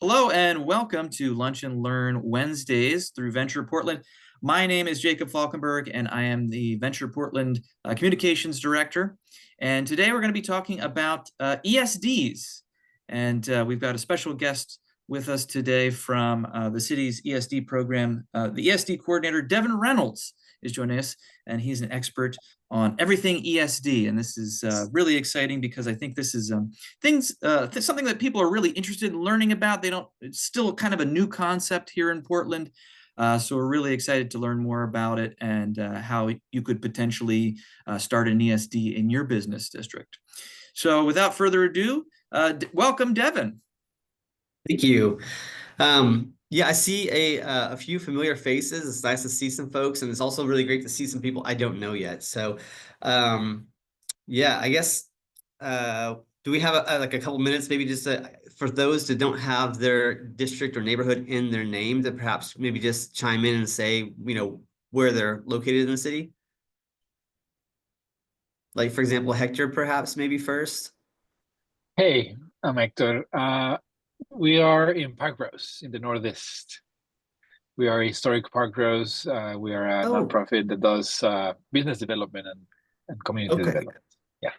Hello and welcome to Lunch and Learn Wednesdays through Venture Portland. My name is Jacob Falkenberg and I am the Venture Portland Communications Director. And today we're going to be talking about ESDs. And we've got a special guest with us today from the city's ESD program. The ESD coordinator, Devin Reynolds, is joining us, and he's an expert on everything ESD. And this is really exciting because I think this is something that people are really interested in learning about. It's still kind of a new concept here in Portland. So we're really excited to learn more about it and how you could potentially start an ESD in your business district. So without further ado, welcome, Devin. Thank you. Yeah, I see a few familiar faces. It's nice to see some folks, and it's also really great to see some people I don't know yet. So, yeah, I guess, do we have a couple minutes maybe just for those that don't have their district or neighborhood in their name to perhaps maybe just chime in and say, where they're located in the city? Like, for example, Hector, perhaps maybe first. Hey, I'm Hector. We are in Park Rose in the Northeast. We are Historic Park Rose. We are a nonprofit that does business development and community development. Yeah.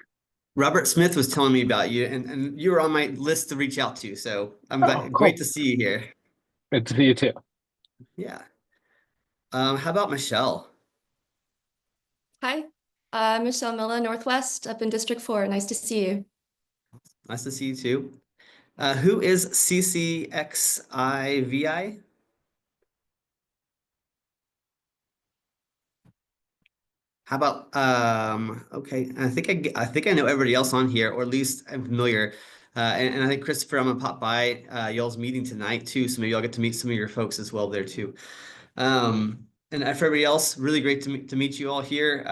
Robert Smith was telling me about you, and you were on my list to reach out to. So I'm great to see you here. Good to see you too. Yeah. How about Michelle? Hi, Michelle Miller, Northwest, up in District 4. Nice to see you. Nice to see you too. Who is CCXIVI? How about okay, I think I know everybody else on here, or at least I'm familiar. And I think Christopher, I'm gonna pop by y'all's meeting tonight too, so maybe I'll get to meet some of your folks as well there too. And for everybody else, really great to meet you all here.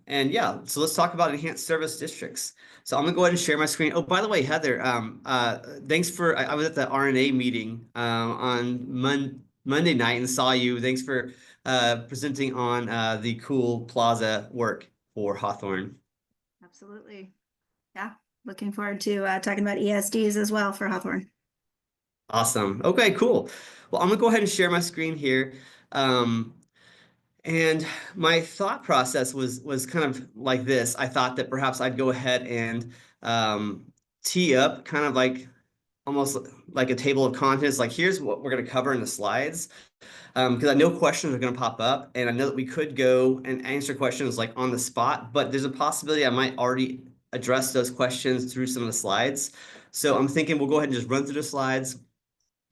And yeah, so let's talk about enhanced service districts. So I'm gonna go ahead and share my screen. Oh, by the way, Heather, thanks for, I was at the RNA meeting on Monday night and saw you. Thanks for presenting on the cool plaza work for Hawthorne. Absolutely. Yeah, looking forward to talking about ESDs as well for Hawthorne. Awesome. Okay, cool. Well, I'm gonna go ahead and share my screen here. And my thought process was kind of like this. I thought that perhaps I'd go ahead and tee up kind of like almost like a table of contents. Like, here's what we're going to cover in the slides. Because I know questions are going to pop up, and I know that we could go and answer questions like on the spot, but there's a possibility I might already address those questions through some of the slides. So I'm thinking we'll go ahead and just run through the slides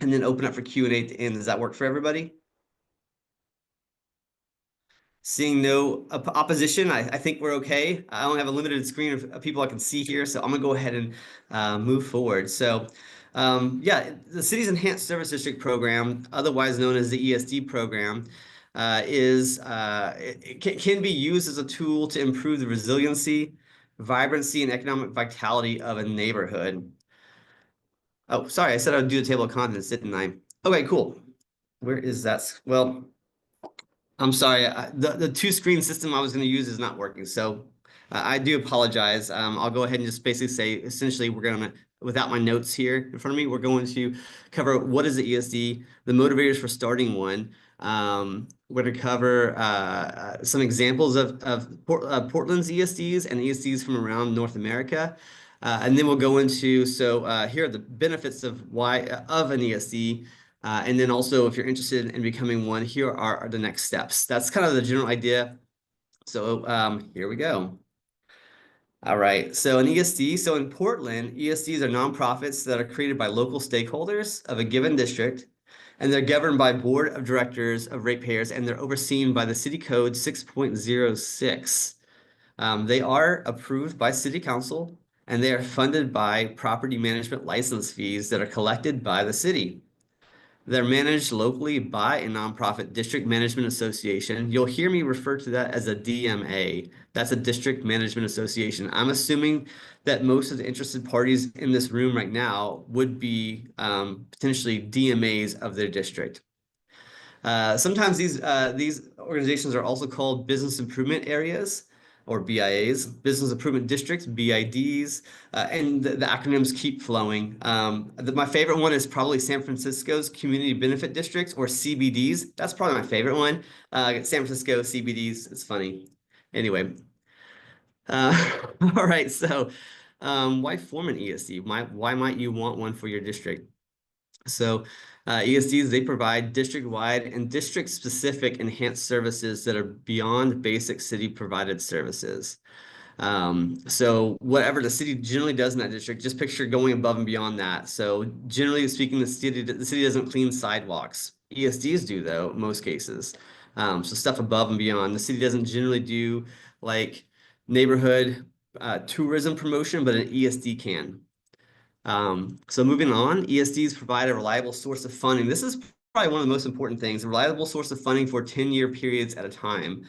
and then open up for Q&A at the end. Does that work for everybody? Seeing no opposition, I think we're okay. I only have a limited screen of people I can see here, so I'm gonna go ahead and move forward. So yeah, the city's Enhanced Service District program, otherwise known as the ESD program, can be used as a tool to improve the resiliency, vibrancy, and economic vitality of a neighborhood. Oh, sorry, I said I would do the table of contents, didn't I? Okay, cool. Where is that? Well, I'm sorry, the two-screen system I was going to use is not working, so I do apologize. I'll go ahead and just basically say, essentially, we're going to, without my notes here in front of me, we're going to cover what is the ESD, the motivators for starting one. We're going to cover some examples of Portland's ESDs and ESDs from around North America. And then we'll go into, here are the benefits of an ESD. And then also, if you're interested in becoming one, here are the next steps. That's kind of the general idea. So here we go. All right, so an ESD. So in Portland, ESDs are nonprofits that are created by local stakeholders of a given district, and they're governed by board of directors of ratepayers, and they're overseen by the City Code 6.06. They are approved by City Council, and they are funded by property management license fees that are collected by the city. They're managed locally by a nonprofit district management association. You'll hear me refer to that as a DMA. That's a district management association. I'm assuming that most of the interested parties in this room right now would be potentially DMAs of their district. Sometimes these organizations are also called business improvement areas. or BIAs, Business Improvement Districts, BIDs, and the acronyms keep flowing. My favorite one is probably San Francisco's Community Benefit Districts, or CBDs. That's probably my favorite one. San Francisco CBDs, it's funny. Anyway, all right, so why form an ESD? Why might you want one for your district? So ESDs, they provide district-wide and district-specific enhanced services that are beyond basic city-provided services. So whatever the city generally does in that district, just picture going above and beyond that. So generally speaking, the city doesn't clean sidewalks. ESDs do, though, in most cases. So stuff above and beyond. The city doesn't generally do like neighborhood tourism promotion, but an ESD can. So moving on, ESDs provide a reliable source of funding. This is probably one of the most important things, a reliable source of funding for 10-year periods at a time.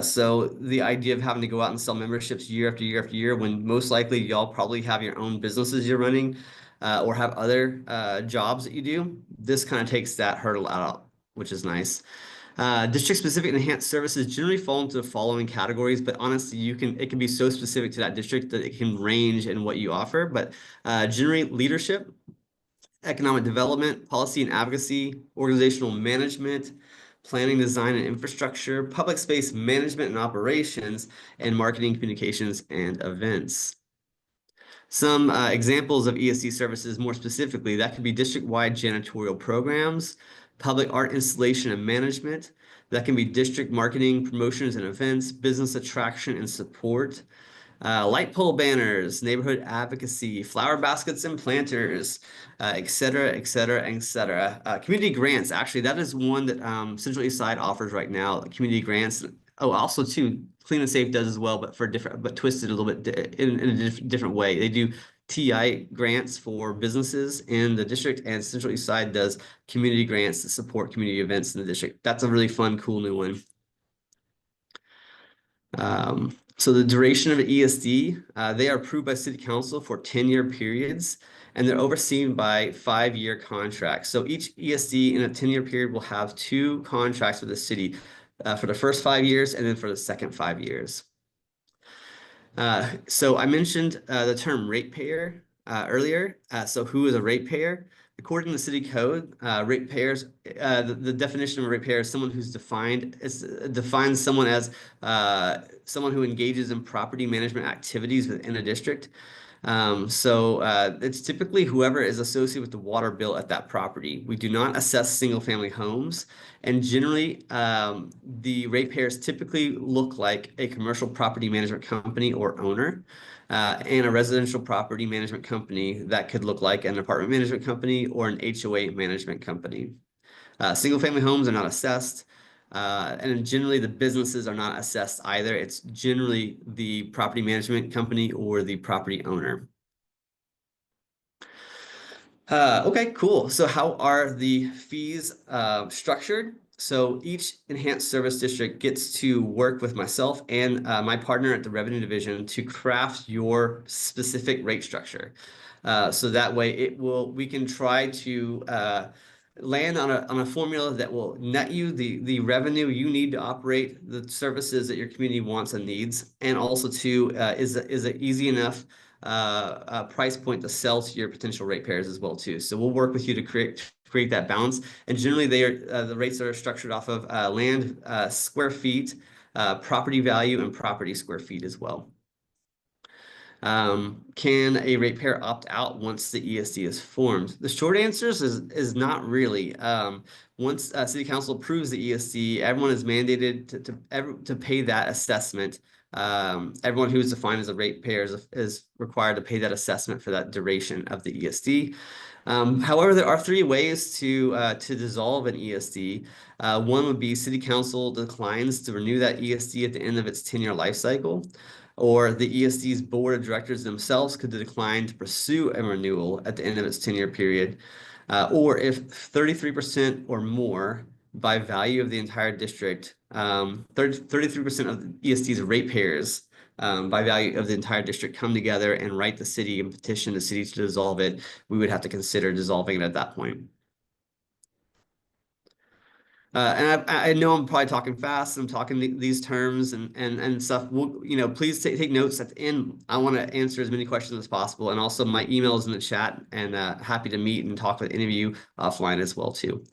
So the idea of having to go out and sell memberships year after year after year, when most likely y'all probably have your own businesses you're running or have other jobs that you do, this kind of takes that hurdle out, which is nice. District-specific enhanced services generally fall into the following categories, but honestly, it can be so specific to that district that it can range in what you offer. But generally, leadership, economic development, policy and advocacy, organizational management, planning, design, and infrastructure, public space management and operations, and marketing, communications, and events. Some examples of ESD services more specifically, that could be district-wide janitorial programs, public art installation and management. That can be district marketing, promotions and events, business attraction and support, light pole banners, neighborhood advocacy, flower baskets and planters, et cetera, et cetera, et cetera. Community grants, actually, that is one that Central East Side offers right now, community grants. Oh, also too, Clean and Safe does as well, but twisted a little bit in a different way. They do TI grants for businesses in the district, and Central East Side does community grants to support community events in the district. That's a really fun, cool new one. So the duration of an ESD, they are approved by City Council for 10-year periods, and they're overseen by 5-year contracts. So each ESD in a 10-year period will have 2 contracts with the city for the first 5 years and then for the second 5 years. So I mentioned the term ratepayer earlier. So who is a ratepayer? According to the city code, ratepayers, the definition of a ratepayer is someone who's defines someone as someone who engages in property management activities within a district. So it's typically whoever is associated with the water bill at that property. We do not assess single-family homes, and generally the ratepayers typically look like a commercial property management company or owner, and a residential property management company that could look like an apartment management company or an HOA management company. Single-family homes are not assessed. And generally the businesses are not assessed either. It's generally the property management company or the property owner. Okay, cool. So how are the fees structured? So each enhanced service district gets to work with myself and my partner at the revenue division to craft your specific rate structure. So that way we can try to land on a formula that will net you the revenue you need to operate the services that your community wants and needs, and also too is an easy enough price point to sell to your potential ratepayers as well too. So we'll work with you to create that balance, and generally they are the rates are structured off of land square feet, property value, and property square feet as well. Can a ratepayer opt out once the ESD is formed? The short answer is not really. Once City Council approves the ESD, everyone is mandated to pay that assessment. Everyone who is defined as a ratepayer is required to pay that assessment for that duration of the ESD. However, there are 3 ways to dissolve an ESD. One would be City Council declines to renew that ESD at the end of its 10-year life cycle, or the ESD's board of directors themselves could decline to pursue a renewal at the end of its 10-year period, or if 33% or more by value of the entire district, 33% of the ESD's ratepayers by value of the entire district come together and write the city and petition the city to dissolve it, we would have to consider dissolving it at that point. And I know I'm probably talking fast. I'm talking these terms and stuff. Please take notes at the end. I want to answer as many questions as possible. And also my email is in the chat, and happy to meet and talk with any of you offline as well too.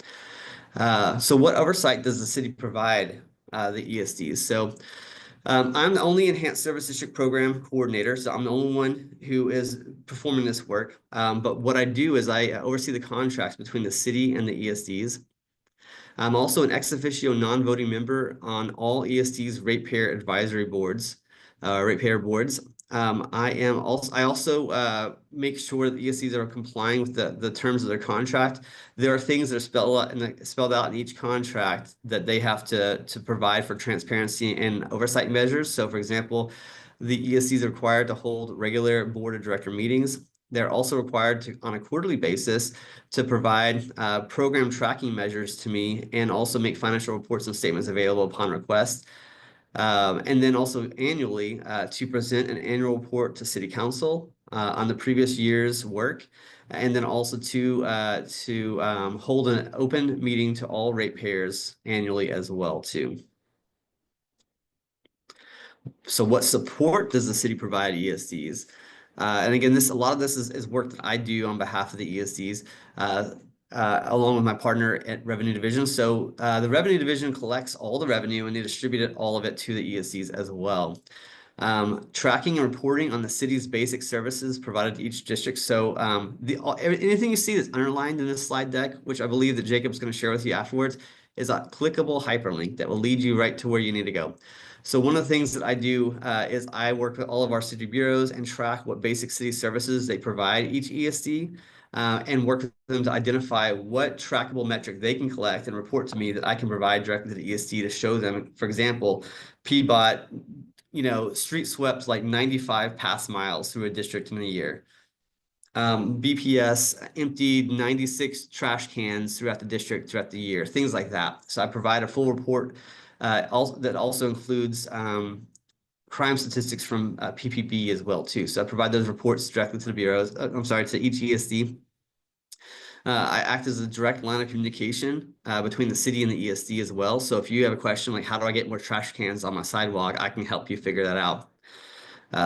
So what oversight does the city provide the ESDs? So I'm the only Enhanced Service District Program Coordinator, so I'm the only one who is performing this work. But what I do is I oversee the contracts between the city and the ESDs. I'm also an ex officio non-voting member on all ESD's ratepayer advisory boards, ratepayer boards. I also make sure that ESDs are complying with the terms of their contract. There are things that are spelled out in each contract that they have to provide for transparency and oversight measures. So, for example, the ESDs are required to hold regular board of director meetings. They're also required to, on a quarterly basis, to provide program tracking measures to me and also make financial reports and statements available upon request. And then also annually to present an annual report to City Council on the previous year's work, and then also to hold an open meeting to all ratepayers annually as well too. So what support does the city provide ESDs? And again, a lot of this is work that I do on behalf of the ESDs, along with my partner at Revenue Division. So the Revenue Division collects all the revenue and they distribute all of it to the ESDs as well. Tracking and reporting on the city's basic services provided to each district. So anything you see that's underlined in this slide deck, which I believe that Jacob's going to share with you afterwards, is a clickable hyperlink that will lead you right to where you need to go. So one of the things that I do is I work with all of our city bureaus and track what basic city services they provide each ESD, and work with them to identify what trackable metric they can collect and report to me that I can provide directly to the ESD to show them. For example, PBOT, street swept like 95 pass miles through a district in a year. BPS emptied 96 trash cans throughout the district throughout the year, things like that. So I provide a full report that also includes crime statistics from PPB as well too. So I provide those reports directly to the bureaus. To each ESD. I act as a direct line of communication between the city and the ESD as well. So if you have a question like, how do I get more trash cans on my sidewalk? I can help you figure that out.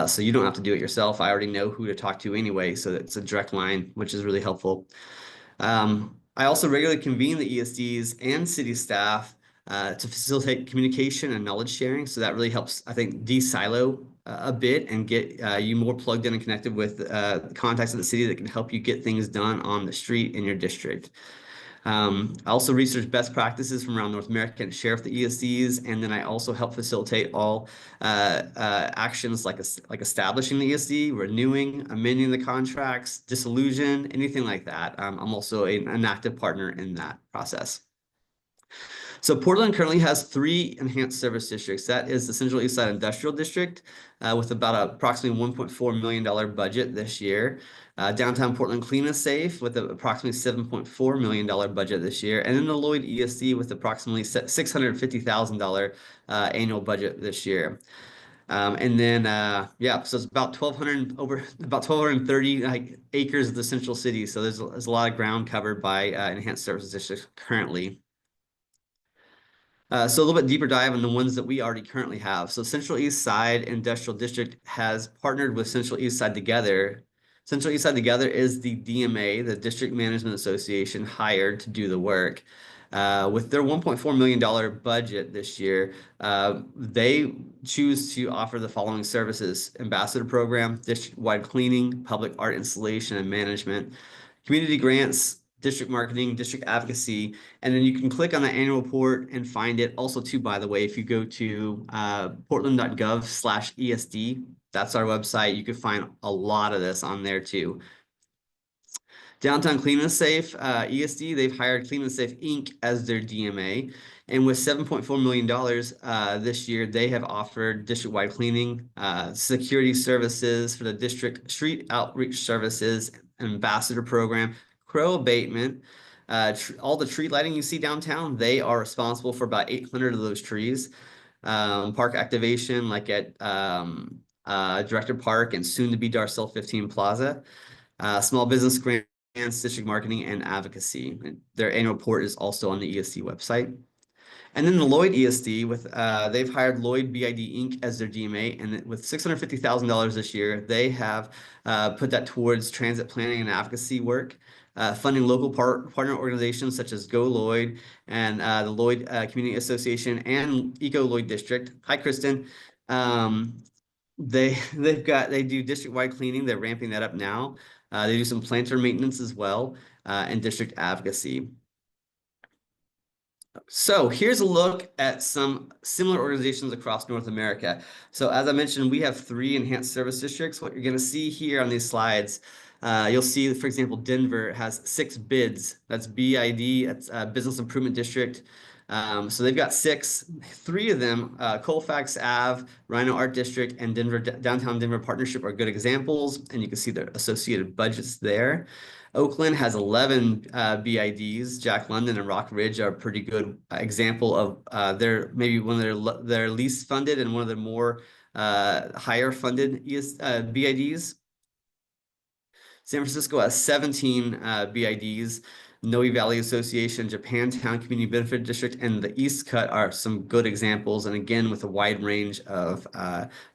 So you don't have to do it yourself. I already know who to talk to anyway. So it's a direct line, which is really helpful. I also regularly convene the ESDs and city staff to facilitate communication and knowledge sharing. So that really helps, I think, de-silo a bit and get you more plugged in and connected with contacts in the city that can help you get things done on the street in your district. I also research best practices from around North America and share with the ESDs, and then I also help facilitate all actions like establishing the ESD, renewing, amending the contracts, dissolution, anything like that. I'm also an active partner in that process. So Portland currently has 3 enhanced service districts. That is the Central Eastside Industrial District with about approximately $1.4 million budget this year. Downtown Portland Clean and Safe with approximately $7.4 million budget this year. And then the Lloyd ESD with approximately $650,000 annual budget this year. And then, so it's about 1,230 acres of the central city. So there's a lot of ground covered by enhanced services districts currently. So a little bit deeper dive on the ones that we already currently have. So Central East Side Industrial District has partnered with Central East Side Together. Central East Side Together is the DMA, the District Management Association, hired to do the work. With their $1.4 million budget this year, they choose to offer the following services: ambassador program, district-wide cleaning, public art installation and management, community grants, district marketing, district advocacy, and then you can click on the annual report and find it. Also, too, by the way, if you go to portland.gov/ESD, that's our website. You can find a lot of this on there too. Downtown Clean and Safe, ESD, they've hired Clean and Safe Inc. as their DMA. And with $7.4 million this year, they have offered district-wide cleaning, security services for the district, street outreach services, ambassador program, crow abatement, all the tree lighting you see downtown, they are responsible for about 800 of those trees. Park activation like at Director Park and soon to be Darcel 15 Plaza. Small business grants, district marketing, and advocacy. Their annual report is also on the ESD website. And then the Lloyd ESD with they've hired Lloyd BID Inc. as their DMA, and with $650,000 this year, they have put that towards transit planning and advocacy work, funding local partner organizations such as Go Lloyd and the Lloyd Community Association and Eco Lloyd District. Hi, Kristen. They do district-wide cleaning. They're ramping that up now. They do some planter maintenance as well, and district advocacy. So here's a look at some similar organizations across North America. So as I mentioned, we have 3 enhanced service districts. What you're going to see here on these slides, you'll see, for example, Denver has 6 BIDs. That's BID, that's Business Improvement District. So they've got 6. 3 of them, Colfax Ave, Rhino Art District, and Downtown Denver Partnership are good examples, and you can see the associated budgets there. Oakland has 11 BIDs. Jack London and Rock Ridge are a pretty good example of their maybe one of their least funded and one of their more higher funded BIDs. San Francisco has 17 BIDs. Noe Valley Association, Japantown Community Benefit District, and the East Cut are some good examples, and again with a wide range of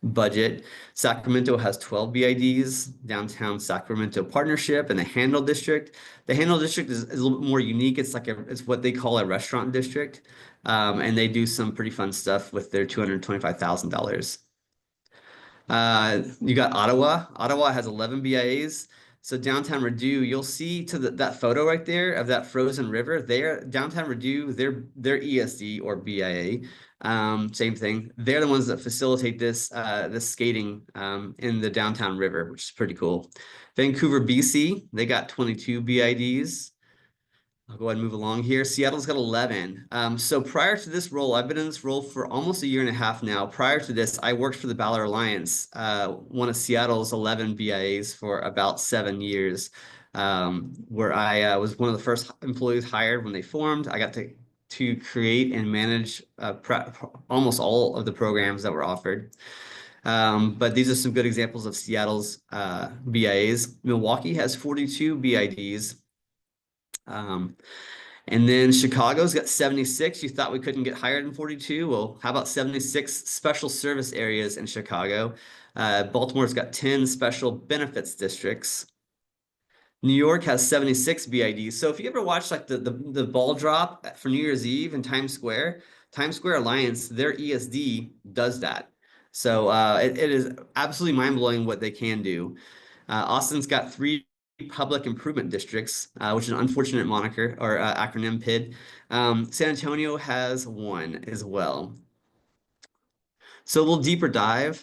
budget. Sacramento has 12 BIDs, Downtown Sacramento Partnership, and the Handle District. The Handle District is a little bit more unique. It's like it's what they call a restaurant district, and they do some pretty fun stuff with their $225,000. You got Ottawa. Ottawa has 11 BIAs. So downtown Rideau, you'll see to that photo right there of that frozen river there, downtown Rideau, they're ESD or BIA, same thing. They're the ones that facilitate this skating in the downtown river, which is pretty cool. Vancouver, BC, they got 22 BIDs. I'll go ahead and move along here. Seattle's got 11. So prior to this role, I've been in this role for almost a year and a half now. Prior to this, I worked for the Ballard Alliance, one of Seattle's 11 BIAs for about 7 years, where I was one of the first employees hired when they formed. I got to create and manage almost all of the programs that were offered. But these are some good examples of Seattle's BIAs. Milwaukee has 42 BIDs. And then Chicago's got 76. You thought we couldn't get higher than 42? Well, how about 76 special service areas in Chicago? Baltimore's got 10 special benefits districts. New York has 76 BIDs. So if you ever watch like the ball drop for New Year's Eve in Times Square Alliance, their ESD does that. So it is absolutely mind-blowing what they can do. Austin's got 3 public improvement districts, which is an unfortunate moniker or acronym PID. San Antonio has 1 as well. So a little deeper dive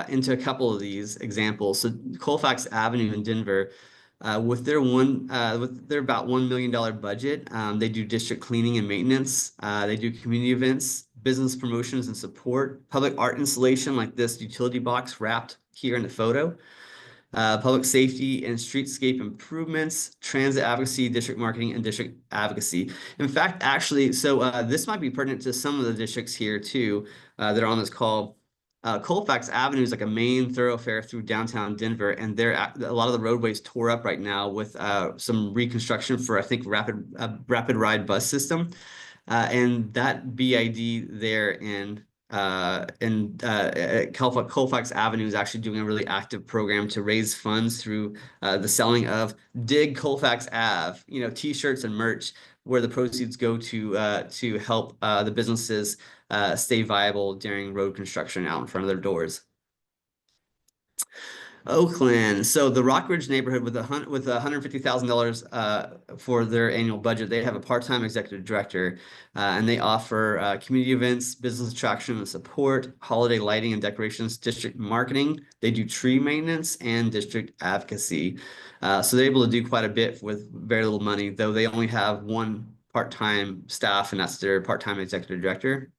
into a couple of these examples. So Colfax Avenue in Denver, with their about $1 million budget, they do district cleaning and maintenance. They do community events, business promotions and support, public art installation like this utility box wrapped here in the photo. Public safety and streetscape improvements, transit advocacy, district marketing, and district advocacy. In fact, actually, so this might be pertinent to some of the districts here too that are on this call. Colfax Avenue is like a main thoroughfare through downtown Denver, and a lot of the roadways tore up right now with some reconstruction for, I think, rapid ride bus system, and that BID there in Colfax Avenue is actually doing a really active program to raise funds through the selling of Dig Colfax Ave, T-shirts and merch, where the proceeds go to help the businesses stay viable during road construction out in front of their doors. Oakland, so the Rock Ridge neighborhood with $150,000 for their annual budget, they have a part-time executive director, and they offer community events, business attraction and support, holiday lighting and decorations, district marketing. They do tree maintenance and district advocacy. So they're able to do quite a bit with very little money, though they only have 1 part-time staff, and that's their part-time executive director.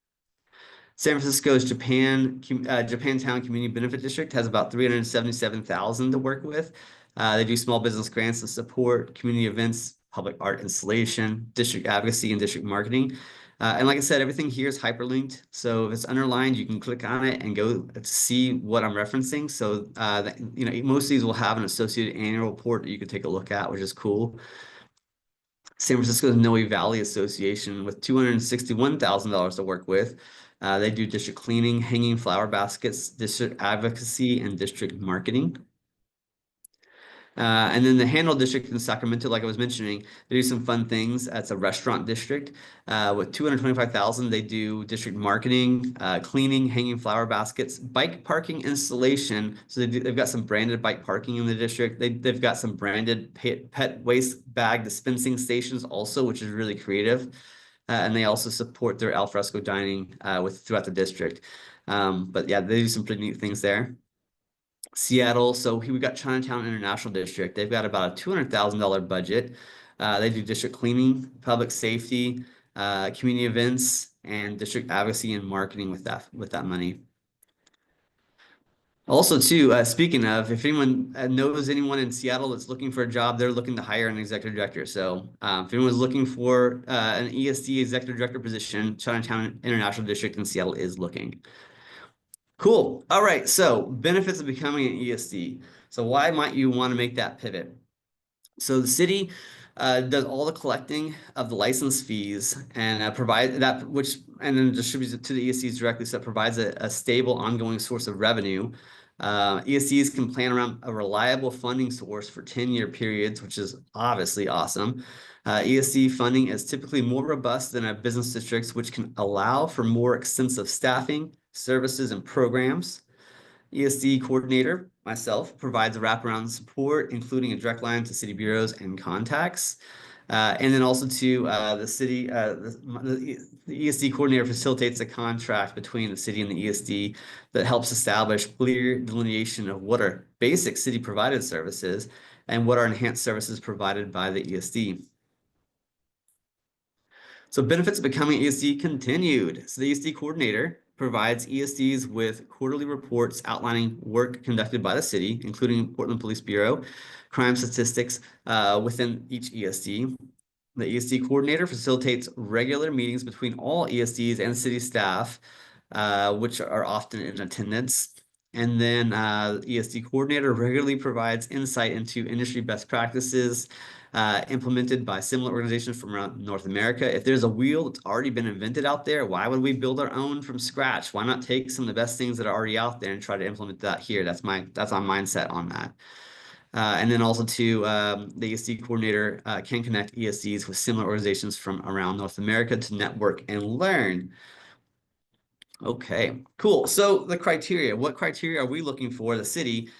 San Francisco's Japantown Community Benefit District has about $377,000 to work with. They do small business grants and support, community events, public art installation, district advocacy, and district marketing. And like I said, everything here is hyperlinked. So if it's underlined, you can click on it and go to see what I'm referencing. So most of these will have an associated annual report that you can take a look at, which is cool. San Francisco's Noe Valley Association with $261,000 to work with. They do district cleaning, hanging flower baskets, district advocacy, and district marketing. And then the Handle district in Sacramento, like I was mentioning, they do some fun things. It's a restaurant district with $225,000. They do district marketing, cleaning, hanging flower baskets, bike parking installation. So they've got some branded bike parking in the district. They've got some branded pet waste bag dispensing stations also, which is really creative. And they also support their alfresco dining throughout the district. But yeah, they do some pretty neat things there. Seattle, so we got Chinatown International District. They've got about a $200,000 budget. They do district cleaning, public safety, community events, and district advocacy and marketing with that money. Also, too, speaking of, if anyone knows anyone in Seattle that's looking for a job, they're looking to hire an executive director. So if anyone's looking for an ESD executive director position, Chinatown International District in Seattle is looking. Cool. All right. So benefits of becoming an ESD. So why might you want to make that pivot? So the city does all the collecting of the license fees and provide that, and then distributes it to the ESDs directly. So it provides a stable, ongoing source of revenue. ESDs can plan around a reliable funding source for 10-year periods, which is obviously awesome. ESD funding is typically more robust than a business districts, which can allow for more extensive staffing, services, and programs. ESD coordinator, myself, provides a wraparound support, including a direct line to city bureaus and contacts. And then also to the ESD coordinator facilitates a contract between the city and the ESD that helps establish clear delineation of what are basic city provided services and what are enhanced services provided by the ESD. So benefits of becoming ESD continued. So the ESD coordinator provides ESDs with quarterly reports outlining work conducted by the city, including Portland Police Bureau, crime statistics within each ESD. The ESD coordinator facilitates regular meetings between all ESDs and city staff, which are often in attendance. And then ESD coordinator regularly provides insight into industry best practices implemented by similar organizations from around North America. If there's a wheel that's already been invented out there, why would we build our own from scratch? Why not take some of the best things that are already out there and try to implement that here? That's our mindset on that. And then also too, the ESD coordinator can connect ESDs with similar organizations from around North America to network and learn. Okay, cool. So the criteria, what criteria are we looking for the city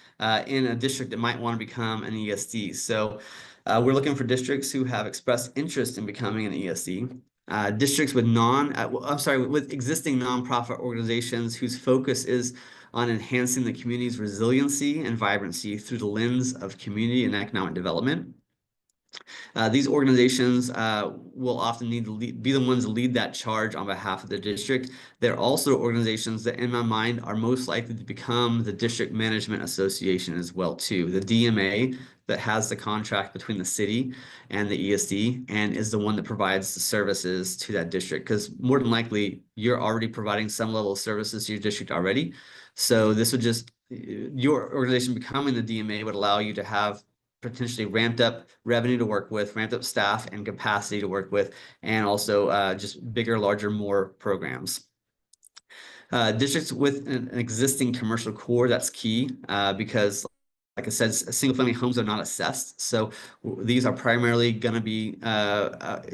in a district that might want to become an ESD? So we're looking for districts who have expressed interest in becoming an ESD. Districts with with existing nonprofit organizations whose focus is on enhancing the community's resiliency and vibrancy through the lens of community and economic development. These organizations will often need to be the ones to lead that charge on behalf of the district. They're also organizations that, in my mind, are most likely to become the District Management Association as well, too. The DMA that has the contract between the city and the ESD and is the one that provides the services to that district. Because more than likely, you're already providing some level of services to your district already. So this would just, your organization becoming the DMA would allow you to have potentially ramped up revenue to work with, ramped up staff and capacity to work with, and also just bigger, larger, more programs. Districts with an existing commercial core, that's key because, like I said, single-family homes are not assessed. So these are primarily going to be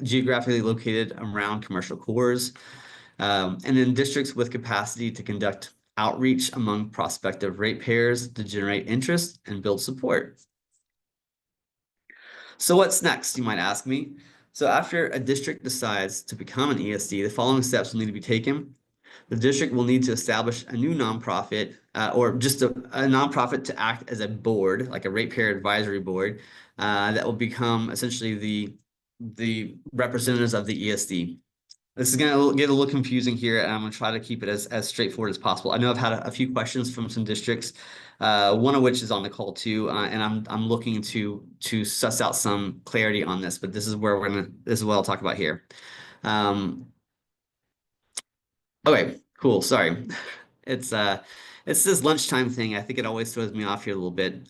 geographically located around commercial cores. And then districts with capacity to conduct outreach among prospective ratepayers to generate interest and build support. So what's next, you might ask me? So after a district decides to become an ESD, the following steps will need to be taken. The district will need to establish a new nonprofit or just a nonprofit to act as a board, like a ratepayer advisory board, that will become essentially the representatives of the ESD. This is going to get a little confusing here, and I'm going to try to keep it as straightforward as possible. I know I've had a few questions from some districts, one of which is on the call too, and I'm looking to suss out some clarity on this, but this is where this is what I'll talk about here. Okay, cool. Sorry. It's this lunchtime thing. I think it always throws me off here a little bit.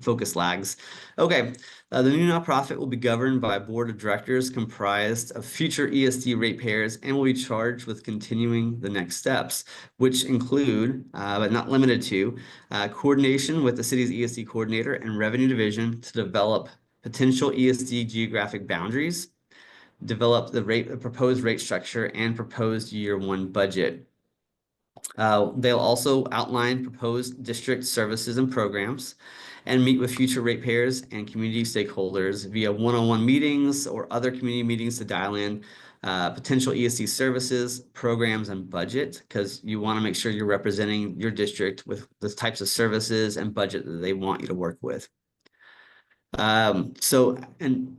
Focus lags. Okay, the new nonprofit will be governed by a board of directors comprised of future ESD ratepayers and will be charged with continuing the next steps, which include, but not limited to, coordination with the city's ESD coordinator and revenue division to develop potential ESD geographic boundaries, develop the proposed rate structure, and proposed year one budget. They'll also outline proposed district services and programs and meet with future ratepayers and community stakeholders via one-on-one meetings or other community meetings to dial in potential ESD services, programs, and budget, because you want to make sure you're representing your district with the types of services and budget that they want you to work with. And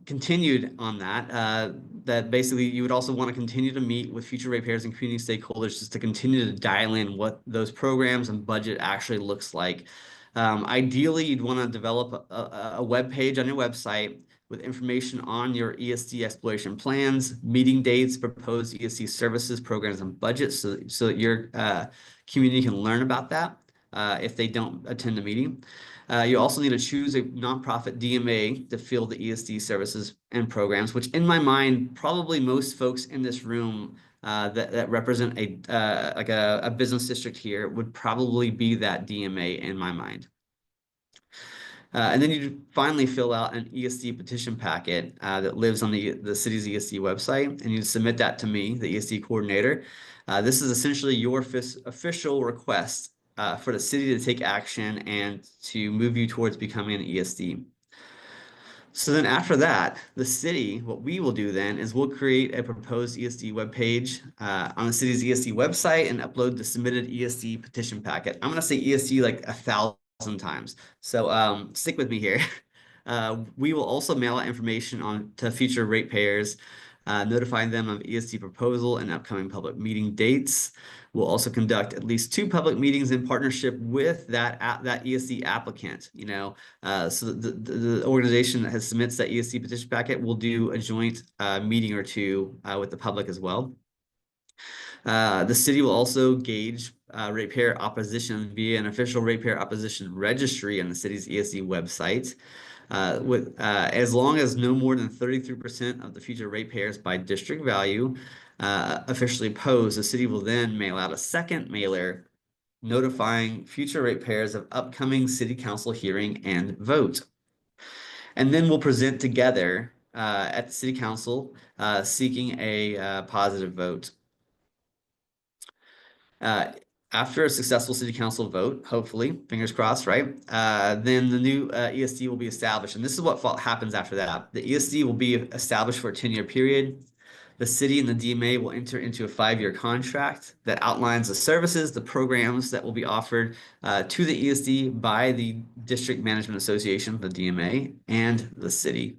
continued on that, that basically you would also want to continue to meet with future ratepayers and community stakeholders just to continue to dial in what those programs and budget actually looks like. Ideally, you'd want to develop a web page on your website with information on your ESD exploration plans, meeting dates, proposed ESD services, programs, and budgets, so that your community can learn about that if they don't attend the meeting. You also need to choose a nonprofit DMA to fill the ESD services and programs, which in my mind, probably most folks in this room that represent a business district here would probably be that DMA in my mind. And then you finally fill out an ESD petition packet that lives on the city's ESD website, and you submit that to me, the ESD coordinator. This is essentially your official request for the city to take action and to move you towards becoming an ESD. So then after that, the city, what we will do then is we'll create a proposed ESD webpage on the city's ESD website and upload the submitted ESD petition packet. I'm going to say ESD like 1,000 times. So stick with me here. We will also mail out information to future ratepayers, notifying them of ESD proposal and upcoming public meeting dates. We'll also conduct at least 2 public meetings in partnership with that ESD applicant. So the organization that submits that ESD petition packet will do a joint meeting or 2 with the public as well. The city will also gauge ratepayer opposition via an official ratepayer opposition registry on the city's ESD website. As long as no more than 33% of the future ratepayers by district value officially oppose, the city will then mail out a second mailer notifying future ratepayers of upcoming city council hearing and vote. And then we'll present together at the city council seeking a positive vote. After a successful city council vote, hopefully, fingers crossed, right? Then the new ESD will be established. And this is what happens after that. The ESD will be established for a 10-year period. The city and the DMA will enter into a 5-year contract that outlines the services, the programs that will be offered to the ESD by the District Management Association, the DMA, and the city.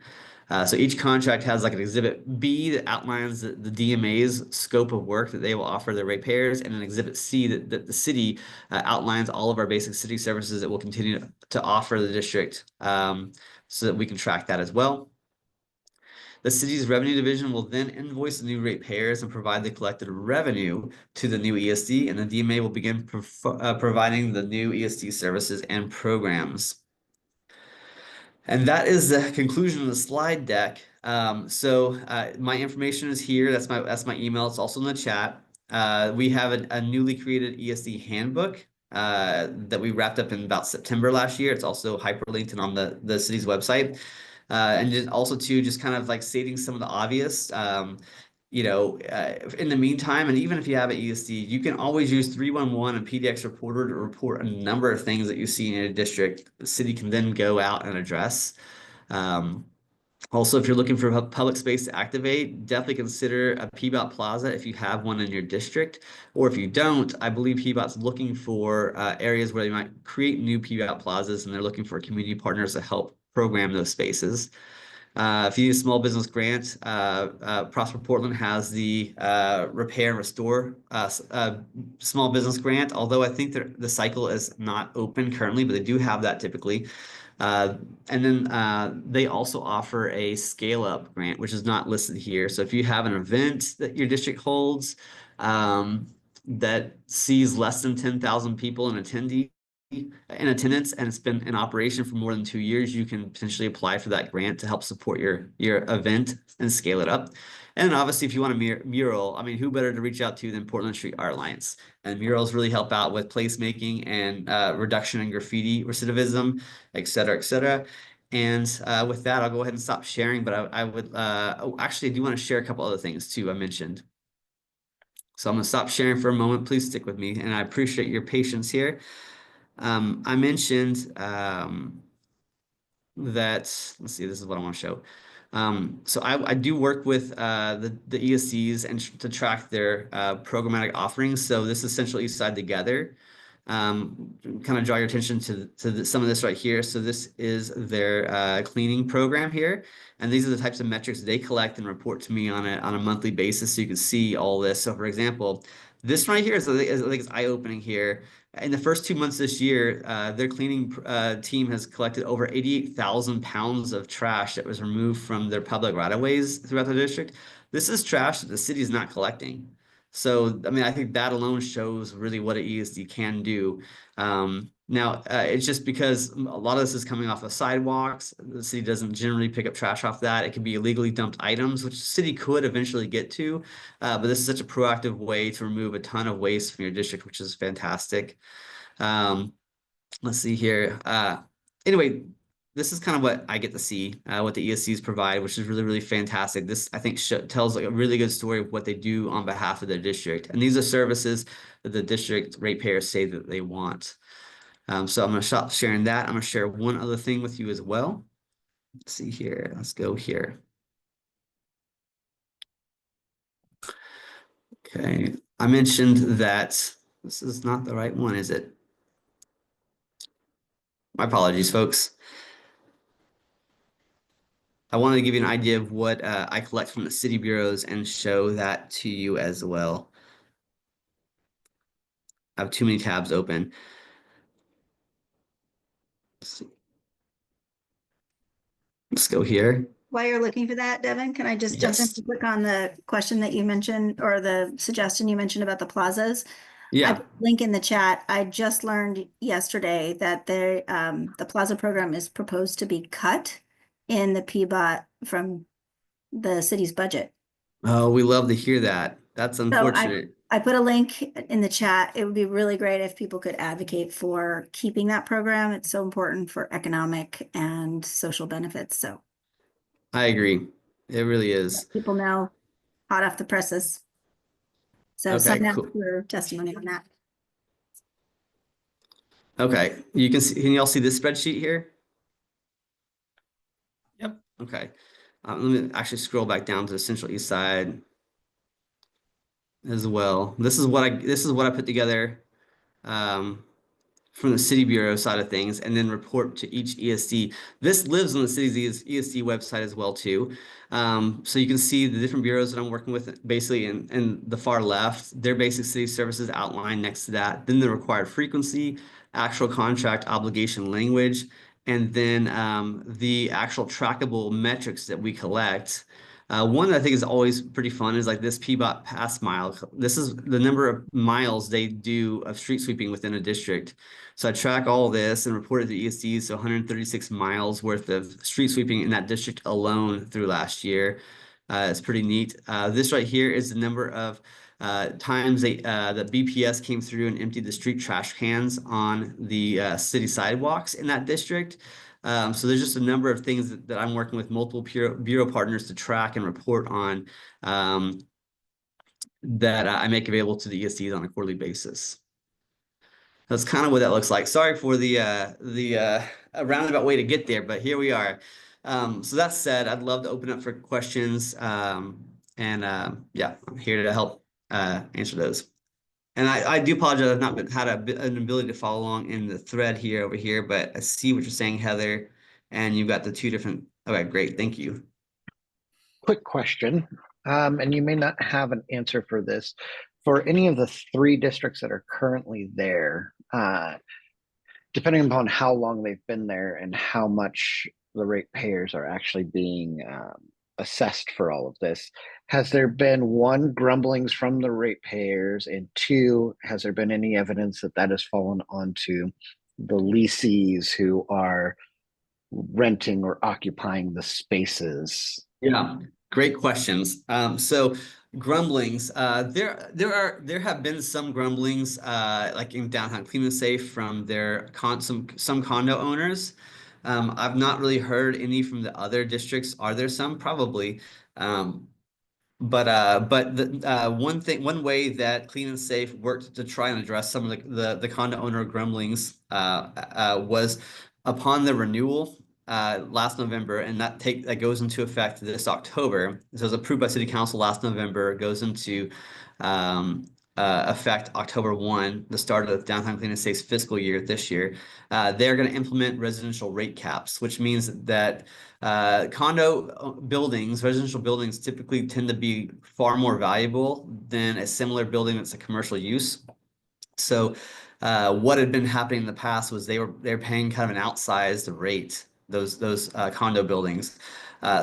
So each contract has like an Exhibit B that outlines the DMA's scope of work that they will offer their ratepayers, and an Exhibit C that the city outlines all of our basic city services that we'll continue to offer the district, so that we can track that as well. The city's revenue division will then invoice the new ratepayers and provide the collected revenue to the new ESD, and the DMA will begin providing the new ESD services and programs. And that is the conclusion of the slide deck. My information is here. That's my email. It's also in the chat. We have a newly created ESD handbook that we wrapped up in about September last year. It's also hyperlinked and on the city's website. And just also too, just kind of like stating some of the obvious, in the meantime, and even if you have an ESD, you can always use 311 and PDX Reporter to report a number of things that you see in a district. The city can then go out and address. Also, if you're looking for a public space to activate, definitely consider a PBOT Plaza if you have one in your district. Or if you don't, I believe PBOT's looking for areas where they might create new PBOT Plazas, and they're looking for community partners to help program those spaces. If you need a small business grant, Prosper Portland has the Repair and Restore small business grant, although I think the cycle is not open currently, but they do have that typically. And then they also offer a Scale Up grant, which is not listed here. So if you have an event that your district holds, that sees less than 10,000 people in attendance, and it's been in operation for more than 2 years, you can potentially apply for that grant to help support your event and scale it up. And obviously, if you want a mural, I mean, who better to reach out to than Portland Street Art Alliance? And murals really help out with placemaking and reduction in graffiti recidivism, et cetera, et cetera. And with that, I'll go ahead and stop sharing, but I would, actually, I do want to share a couple other things too, I mentioned. So I'm going to stop sharing for a moment. Please stick with me, and I appreciate your patience here. I mentioned that, let's see, this is what I want to show. So I do work with the ESCs and to track their programmatic offerings. So this is Central East Side Together. Kind of draw your attention to some of this right here. So this is their cleaning program here. And these are the types of metrics they collect and report to me on a monthly basis. So you can see all this. So for example, this right here I think it's eye-opening here. In the first 2 months this year, their cleaning team has collected over 88,000 pounds of trash that was removed from their public right-of-ways throughout the district. This is trash that the city is not collecting. So, I mean, I think that alone shows really what an ESD can do. Now, it's just because a lot of this is coming off of sidewalks. The city doesn't generally pick up trash off that. It can be illegally dumped items, which the city could eventually get to. But this is such a proactive way to remove a ton of waste from your district, which is fantastic. Let's see here. Anyway, this is kind of what I get to see, what the ESCs provide, which is really, really fantastic. This, I think, tells like a really good story of what they do on behalf of their district. And these are services that the district ratepayers say that they want. So I'm going to stop sharing that. I'm going to share one other thing with you as well. Let's see here. Let's go here. Okay. I mentioned that this is not the right one, is it? My apologies, folks. I wanted to give you an idea of what I collect from the city bureaus and show that to you as well. I have too many tabs open. Let's go here. While you're looking for that, Devin, can I just jump in Yes. and click on the question that you mentioned or the suggestion you mentioned about the plazas? I Yeah. put a link in the chat. I just learned yesterday that the plaza program is proposed to be cut in the PBOT from the city's budget. Oh, we love to hear that. That's unfortunate. I put a link in the chat. It would be really great if people could advocate for keeping that program. It's so important for economic and social benefits. So I agree. It really is. people know hot off the presses. So Okay, sign up cool. for testimony on that. Okay, you can see. Can y'all see this spreadsheet here? Yep. Okay. Let me actually scroll back down to the Central East Side as well. This is what I put together from the city bureau side of things, and then report to each ESD. This lives on the city's ESD website as well too. So you can see the different bureaus that I'm working with basically in the far left, their basic city services outlined next to that, then the required frequency, actual contract obligation language, and then the actual trackable metrics that we collect. One that I think is always pretty fun is like this PBOT pass mile. This is the number of miles they do of street sweeping within a district. So I track all this and report it to ESDs, so 136 miles worth of street sweeping in that district alone through last year. It's pretty neat. This right here is the number of times the BPS came through and emptied the street trash cans on the city sidewalks in that district. So there's just a number of things that I'm working with multiple bureau partners to track and report on that I make available to the ESDs on a quarterly basis. That's kind of what that looks like. Sorry for the roundabout way to get there, but here we are. So that said, I'd love to open up for questions. Yeah, I'm here to help answer those. And I do apologize. I've not had an ability to follow along in the thread here over here, but I see what you're saying, Heather. And you've got the two different. Okay, great. Thank you. Quick question, and you may not have an answer for this. For any of the 3 districts that are currently there, depending upon how long they've been there and how much the ratepayers are actually being assessed for all of this, has there been one, grumblings from the ratepayers, and two, has there been any evidence that that has fallen onto the lessees who are renting or occupying the spaces? Yeah, great questions. So grumblings, there have been some grumblings, like in downtown Clean and Safe from their some condo owners. I've not really heard any from the other districts. Are there some? Probably. But the one way that Clean and Safe worked to try and address some of the condo owner grumblings was upon the renewal last November, and that goes into effect this October. So it was approved by City Council last November, goes into effect October 1, the start of Downtown Clean and Safe's fiscal year this year. They're going to implement residential rate caps, which means that residential buildings typically tend to be far more valuable than a similar building that's a commercial use. So what had been happening in the past was they're paying kind of an outsized rate, those condo buildings.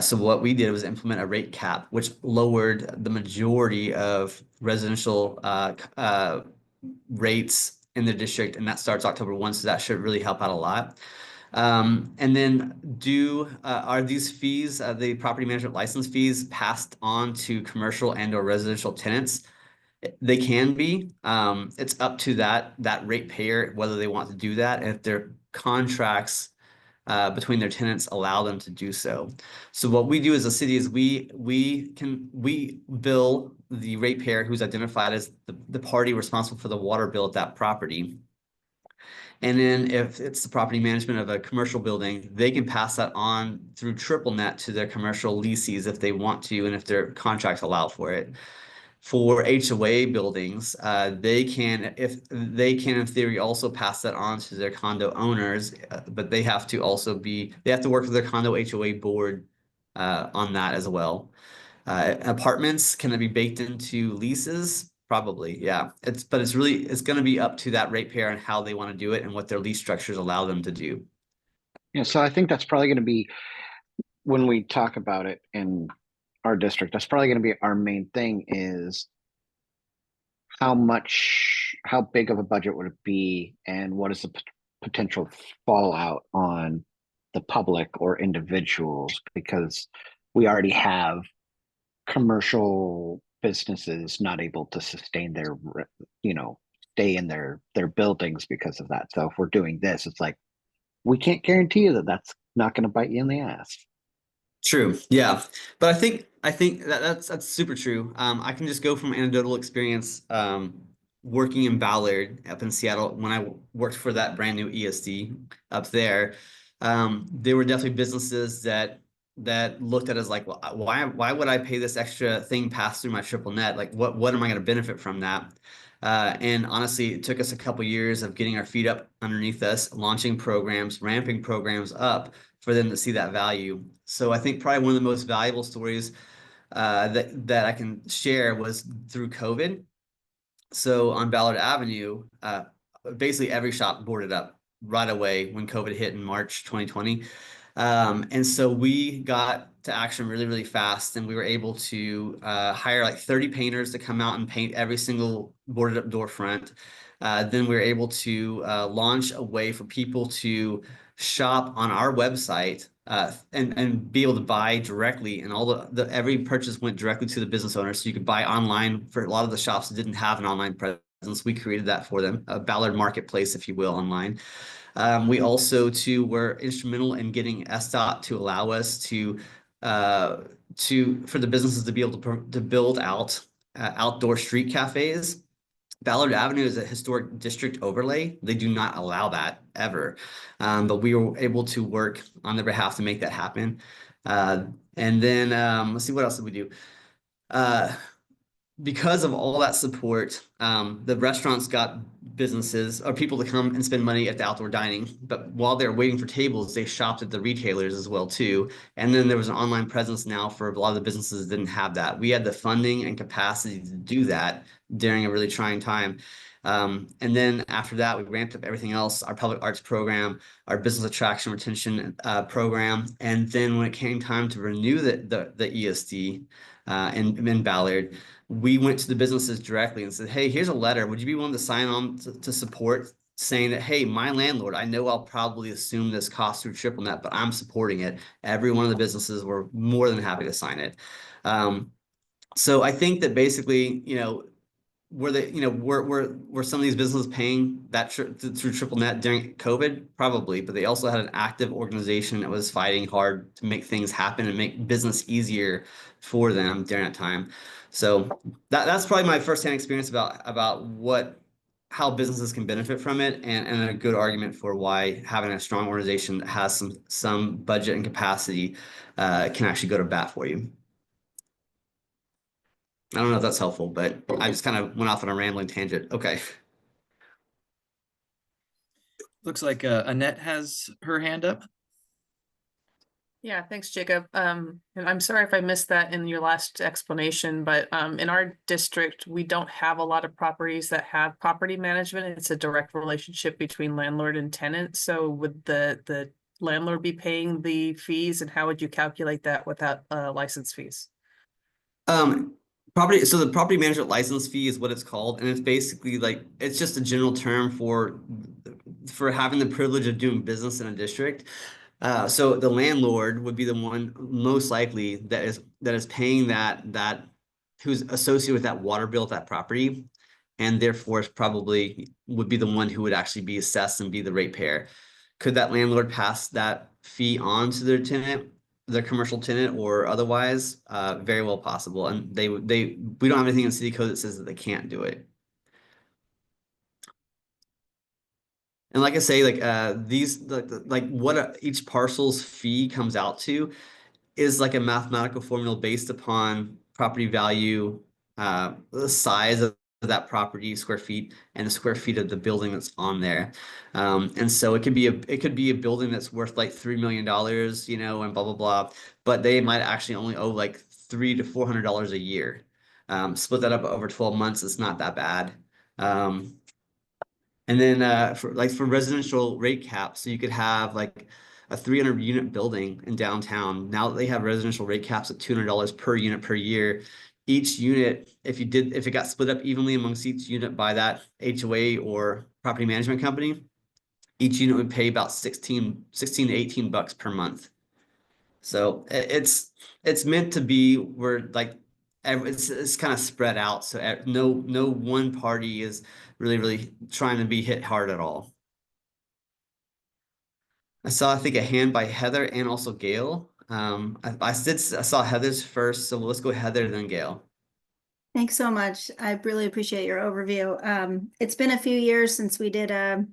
So what we did was implement a rate cap, which lowered the majority of residential rates in the district, and that starts October 1, so that should really help out a lot. And then are these fees, the property management license fees, passed on to commercial and or residential tenants? They can be. It's up to that ratepayer whether they want to do that, and if their contracts between their tenants allow them to do so. So what we do as a city is we bill the ratepayer who's identified as the party responsible for the water bill at that property. And then if it's the property management of a commercial building, they can pass that on through triple net to their commercial leases if they want to, and if their contracts allow for it. For HOA buildings, they can in theory also pass that on to their condo owners, but they have to work with their condo HOA board on that as well. Apartments, can it be baked into leases? Probably, yeah. It's going to be up to that ratepayer and how they want to do it and what their lease structures allow them to do. Yeah, so I think that's probably going to be, when we talk about it in our district, that's probably going to be our main thing, is how big of a budget would it be, and what is the potential fallout on the public or individuals, because we already have commercial businesses not able to sustain their, stay in their buildings because of that. So if we're doing this, it's like, we can't guarantee you that that's not going to bite you in the ass. True. Yeah. But I think that's super true. I can just go from anecdotal experience, working in Ballard up in Seattle when I worked for that brand new ESD up there. There were definitely businesses that looked at it as like, well, why would I pay this extra thing pass through my triple net? Like, what am I going to benefit from that? And honestly, it took us a couple years of getting our feet up underneath us, launching programs, ramping programs up for them to see that value. So I think probably one of the most valuable stories that I can share was through COVID. So on Ballard Avenue, basically every shop boarded up right away when COVID hit in March 2020. And so we got to action really, really fast, and we were able to hire like 30 painters to come out and paint every single boarded up door front. Then we were able to launch a way for people to shop on our website and be able to buy directly, and every purchase went directly to the business owner. So you could buy online. For a lot of the shops that didn't have an online presence, we created that for them, a Ballard marketplace, if you will, online. We also were instrumental in getting SDOT to allow us for the businesses to be able to build out outdoor street cafes. Ballard Avenue is a historic district overlay. They do not allow that ever. But we were able to work on their behalf to make that happen. And then let's see, what else did we do? Because of all that support, the restaurants got businesses or people to come and spend money at the outdoor dining. But while they're waiting for tables, they shopped at the retailers as well too. And then there was an online presence now for a lot of the businesses that didn't have that. We had the funding and capacity to do that during a really trying time. And then after that, we ramped up everything else, our public arts program, our business attraction retention program. And then when it came time to renew the ESD in Ballard, we went to the businesses directly and said, hey, here's a letter. Would you be willing to sign on to support, saying that, hey, my landlord, I know I'll probably assume this cost through TripleNet, but I'm supporting it. Every one of the businesses were more than happy to sign it. So I think that basically, were some of these businesses paying that through TripleNet during COVID? Probably, but they also had an active organization that was fighting hard to make things happen and make business easier for them during that time. So that's probably my firsthand experience about how businesses can benefit from it, and a good argument for why having a strong organization that has some budget and capacity can actually go to bat for you. I don't know if that's helpful, but I just kind of went off on a rambling tangent. Okay. Looks like Annette has her hand up. Yeah, thanks, Jacob. And I'm sorry if I missed that in your last explanation, but in our district, we don't have a lot of properties that have property management. It's a direct relationship between landlord and tenant. So would the landlord be paying the fees, and how would you calculate that without license fees? So the property management license fee is what it's called, and it's basically like, it's just a general term for having the privilege of doing business in a district. So the landlord would be the one most likely that is paying that who's associated with that water bill at that property, and therefore probably would be the one who would actually be assessed and be the ratepayer. Could that landlord pass that fee on to their tenant, their commercial tenant, or otherwise? Very well possible, and we don't have anything in city code that says that they can't do it. And like I say, like what each parcel's fee comes out to is like a mathematical formula based upon property value, the size of that property, square feet, and the square feet of the building that's on there. And so it could be a building that's worth like $3 million, and blah blah blah, but they might actually only owe like $300 to $400 a year. Split that up over 12 months, it's not that bad. And then for residential rate caps, so you could have like a 300 unit building in downtown. Now that they have residential rate caps at $200 per unit per year, each unit, if it got split up evenly amongst each unit by that HOA or property management company, each unit would pay about 16 to 18 bucks per month. So it's meant to be where like it's kind of spread out, so no one party is really trying to be hit hard at all. I think a hand by Heather and also Gail. I saw Heather's first, so let's go Heather, then Gail. Thanks so much. I really appreciate your overview. It's been a few years since we did a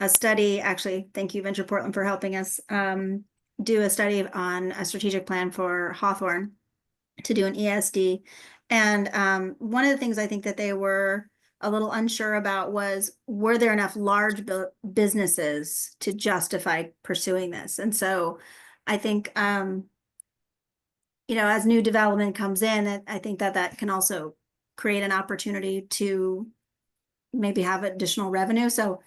study. Actually, thank you, Venture Portland, for helping us do a study on a strategic plan for Hawthorne to do an ESD. And one of the things I think that they were a little unsure about was, were there enough large businesses to justify pursuing this? And so I think, as new development comes in, I think that can also create an opportunity to maybe have additional revenue. So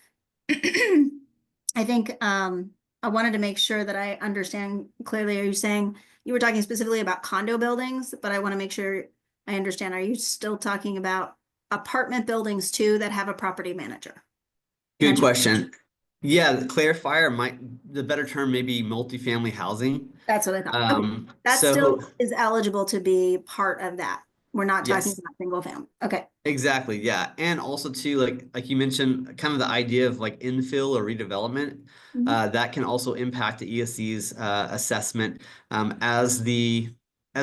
I think I wanted to make sure that I understand clearly. Are you saying, you were talking specifically about condo buildings, but I want to make sure I understand. Are you still talking about apartment buildings too that have a property manager? Good question. Yeah, the clarifier the better term may be multifamily housing. That's what I thought. Okay. That still is eligible to be part of that. We're not talking about single family. Okay. Exactly. Yeah. And also too, like you mentioned, kind of the idea of like infill or redevelopment, that can also impact the ESC's assessment. As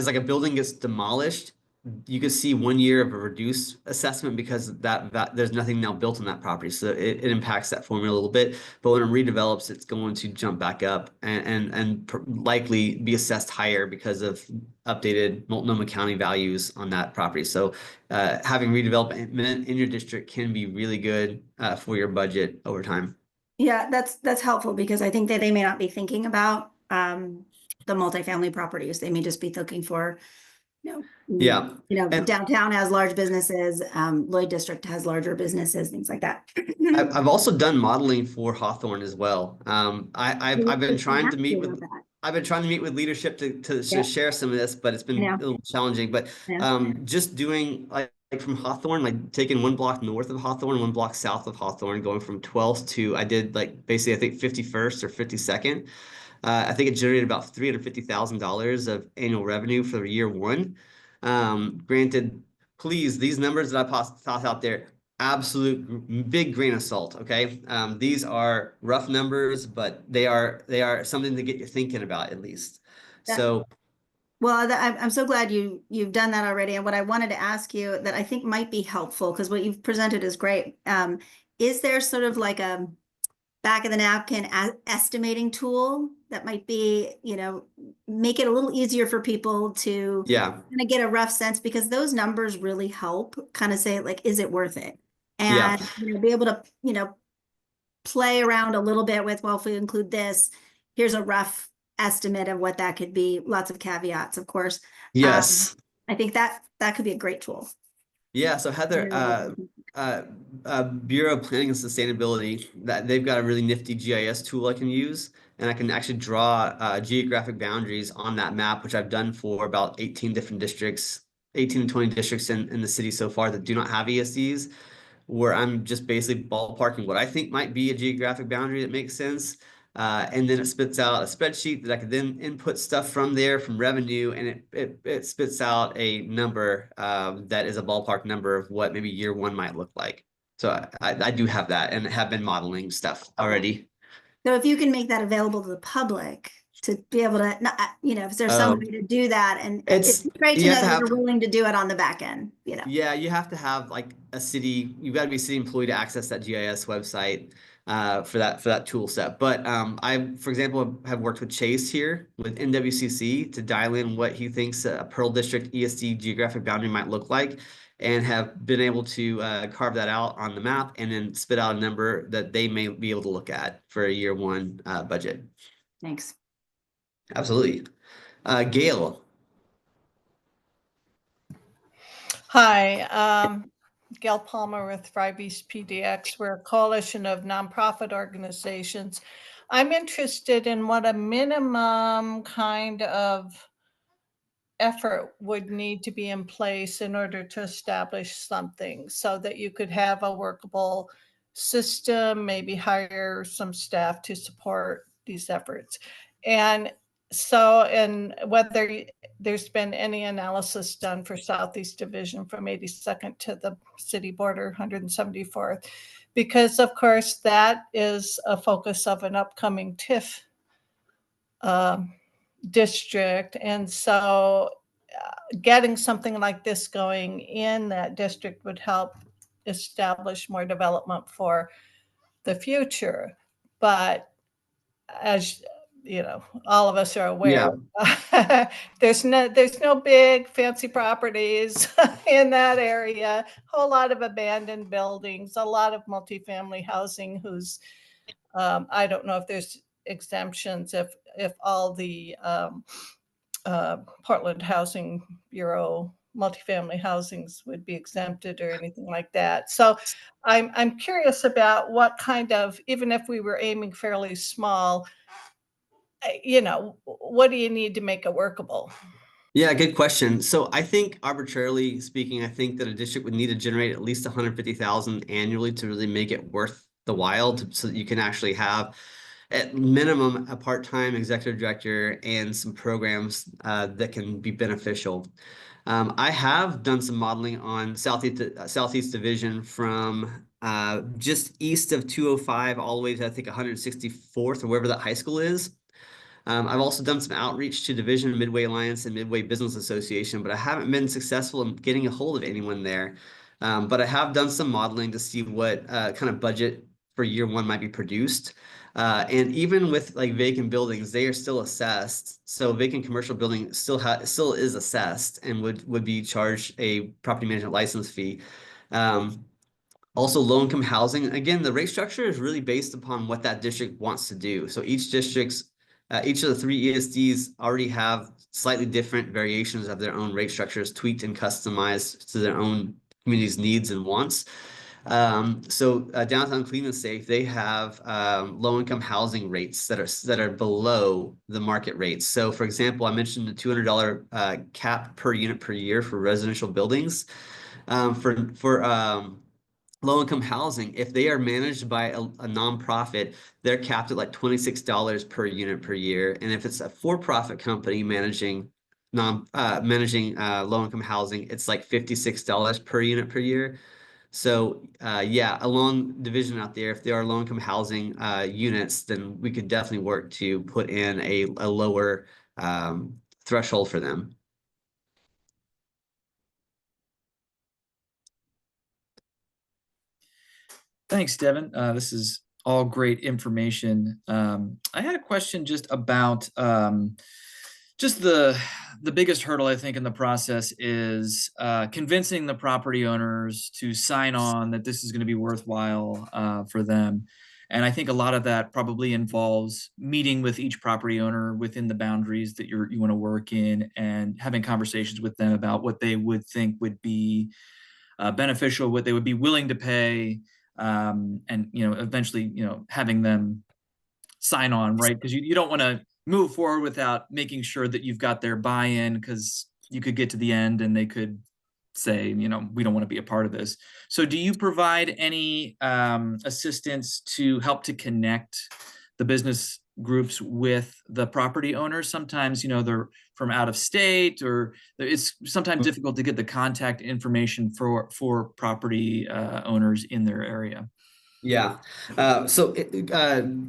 like a building gets demolished, you could see 1 year of a reduced assessment because that there's nothing now built on that property. So it impacts that formula a little bit, but when it redevelops, it's going to jump back up and likely be assessed higher because of updated Multnomah County values on that property. So having redevelopment in your district can be really good for your budget over time. Yeah, that's helpful, because I think that they may not be thinking about the multifamily properties. They may just be looking for No. Yeah. You know, And- downtown has large businesses, Lloyd District has larger businesses, things like that. I've also done modeling for Hawthorne as well. I've been trying to meet with leadership to Yeah. share some of this, but it's been Yeah. a little challenging. But Yeah. just doing like from Hawthorne, like taking one block north of Hawthorne, one block south of Hawthorne, going from 12th to I did like basically I think 51st or 52nd. I think it generated about $350,000 of annual revenue for year one. Granted, please, these numbers that I tossed out there, absolute big grain of salt. Okay, these are rough numbers, but they are something to get you thinking about at least. So. Well, I'm so glad you've done that already. And what I wanted to ask you that I think might be helpful, because what you've presented is great. Is there sort of like a back of the napkin estimating tool that might be, you know, make it a little easier for people to kind of get a rough sense, because those numbers really help kind of say, like, is it worth it? And you know, be able to, you know, play around a little bit with, well, if we include this, here's a rough estimate of what that could be. Lots of caveats, of course. Yes. I think that could be a great tool. Yeah, so Heather, Bureau of Planning and Sustainability, that they've got a really nifty GIS tool I can use, and I can actually draw geographic boundaries on that map, which I've done for about 18 different districts, 18 to 20 districts in the city so far that do not have ESDs, where I'm just basically ballparking what I think might be a geographic boundary that makes sense. And then it spits out a spreadsheet that I could then input stuff from there from revenue, and it spits out a number that is a ballpark number of what maybe year one might look like. So I do have that and have been modeling stuff already. So if you can make that available to the public to be able to, you know, if there's some way to do that, and it's great to know that you're willing to do it on the back end, you know. Yeah, you have to have like a city, you've got to be a city employee to access that GIS website for that tool set. But I, for example, have worked with Chase here with NWCC to dial in what he thinks a Pearl District ESD geographic boundary might look like, and have been able to carve that out on the map and then spit out a number that they may be able to look at for a year one budget. Thanks. Absolutely. Gail. Hi, Gail Palmer with Thrive East PDX. We're a coalition of nonprofit organizations. I'm interested in what a minimum kind of effort would need to be in place in order to establish something so that you could have a workable system, maybe hire some staff to support these efforts. And so, and whether there's been any analysis done for Southeast Division from 82nd to the city border, 174th, because of course that is a focus of an upcoming TIF district. And so getting something like this going in that district would help establish more development for the future. But as you know, all of us are aware, there's no big fancy properties in that area, a whole lot of abandoned buildings, a lot of multifamily housing whose I don't know if there's exemptions if all the Portland Housing Bureau multifamily housings would be exempted or anything like that. So I'm curious about what kind of, even if we were aiming fairly small, you know, what do you need to make it workable? Yeah, good question. So I think, arbitrarily speaking, I think that a district would need to generate at least 150,000 annually to really make it worth the while, so that you can actually have at minimum a part-time executive director and some programs that can be beneficial. I have done some modeling on Southeast Division from just east of 205 all the way to I think 164th or wherever that high school is. I've also done some outreach to Division, Midway Alliance, and Midway Business Association, but I haven't been successful in getting a hold of anyone there. But I have done some modeling to see what kind of budget for year one might be produced. And even with like vacant buildings, they are still assessed. So vacant commercial building still is assessed and would be charged a property management license fee. Also, low-income housing, again, the rate structure is really based upon what that district wants to do. So each district's Each of the 3 ESDs already have slightly different variations of their own rate structures, tweaked and customized to their own community's needs and wants. Downtown Clean and Safe, they have low-income housing rates that are below the market rates. So, for example, I mentioned the $200 cap per unit per year for residential buildings. For low-income housing, if they are managed by a nonprofit, they're capped at like $26 per unit per year. And if it's a for-profit company managing low-income housing, it's like $56 per unit per year. So yeah, along division out there, if there are low-income housing units, then we could definitely work to put in a lower threshold for them. Thanks, Devin. This is all great information. I had a question just about just the biggest hurdle, I think, in the process is convincing the property owners to sign on that this is going to be worthwhile for them. And I think a lot of that probably involves meeting with each property owner within the boundaries that you want to work in and having conversations with them about what they would think would be beneficial, what they would be willing to pay, and eventually having them sign on, right? Because you don't want to move forward without making sure that you've got their buy-in, because you could get to the end and they could say, we don't want to be a part of this. So do you provide any assistance to help to connect the business groups with the property owners? Sometimes, they're from out of state, or it's sometimes difficult to get the contact information for property owners in their area. Yeah.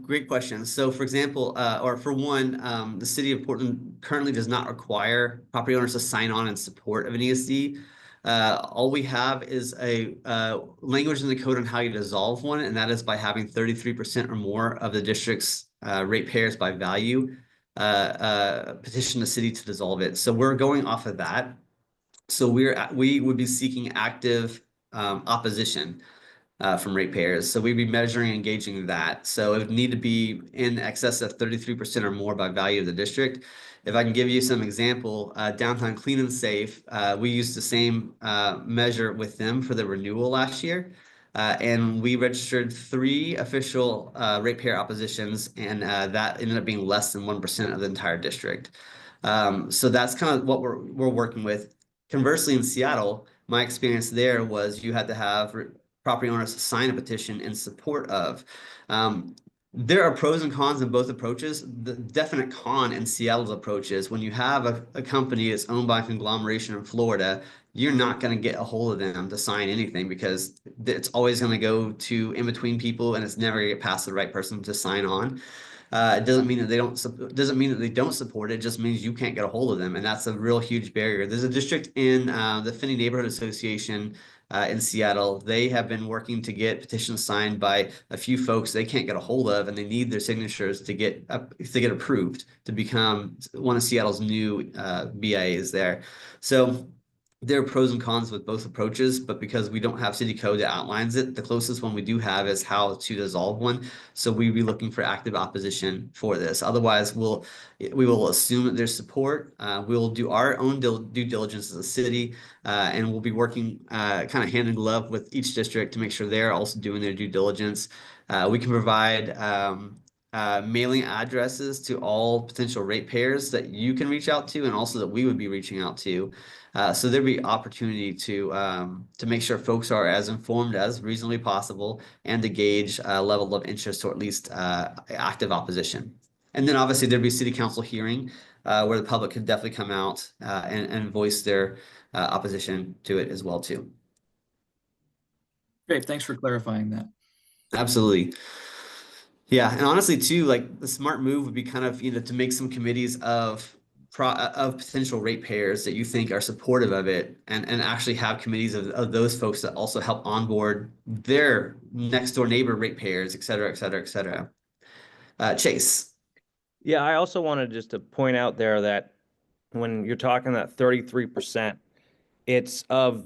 Great question. So for example, or for one, the city of Portland currently does not require property owners to sign on in support of an ESD. All we have is a language in the code on how you dissolve one, and that is by having 33% or more of the district's ratepayers by value petition the city to dissolve it. So we're going off of that. So we would be seeking active opposition from ratepayers. So we'd be measuring and engaging that. So it would need to be in excess of 33% or more by value of the district. If I can give you some example, Downtown Clean and Safe, we used the same measure with them for the renewal last year. And we registered 3 official ratepayer oppositions, and that ended up being less than 1% of the entire district. So that's kind of what we're working with. Conversely, in Seattle, my experience there was you had to have property owners sign a petition in support of. There are pros and cons in both approaches. The definite con in Seattle's approach is when you have a company that's owned by a conglomeration in Florida, you're not going to get a hold of them to sign anything, because it's always going to go to in between people, and it's never going to get past the right person to sign on. It doesn't mean that they don't support it. It just means you can't get a hold of them, and that's a real huge barrier. There's a district in the Finney Neighborhood Association in Seattle. They have been working to get petitions signed by a few folks they can't get a hold of, and they need their signatures to get approved to become one of Seattle's new BIAs there. So there are pros and cons with both approaches, but because we don't have city code that outlines it, the closest one we do have is how to dissolve one. So we'd be looking for active opposition for this. Otherwise, we will assume that there's support. We'll do our own due diligence as a city, and we'll be working kind of hand in glove with each district to make sure they're also doing their due diligence. We can provide mailing addresses to all potential ratepayers that you can reach out to, and also that we would be reaching out to. So there'd be opportunity to make sure folks are as informed as reasonably possible, and to gauge a level of interest, or at least active opposition. And then obviously there'd be a city council hearing where the public could definitely come out and voice their opposition to it as well too. Great, thanks for clarifying that. Absolutely. Yeah, and honestly too, like the smart move would be kind of, to make some committees of potential ratepayers that you think are supportive of it, and actually have committees of those folks that also help onboard their next door neighbor ratepayers, et cetera, et cetera, et cetera. Chase. Yeah, I also wanted just to point out there that when you're talking that 33%, it's of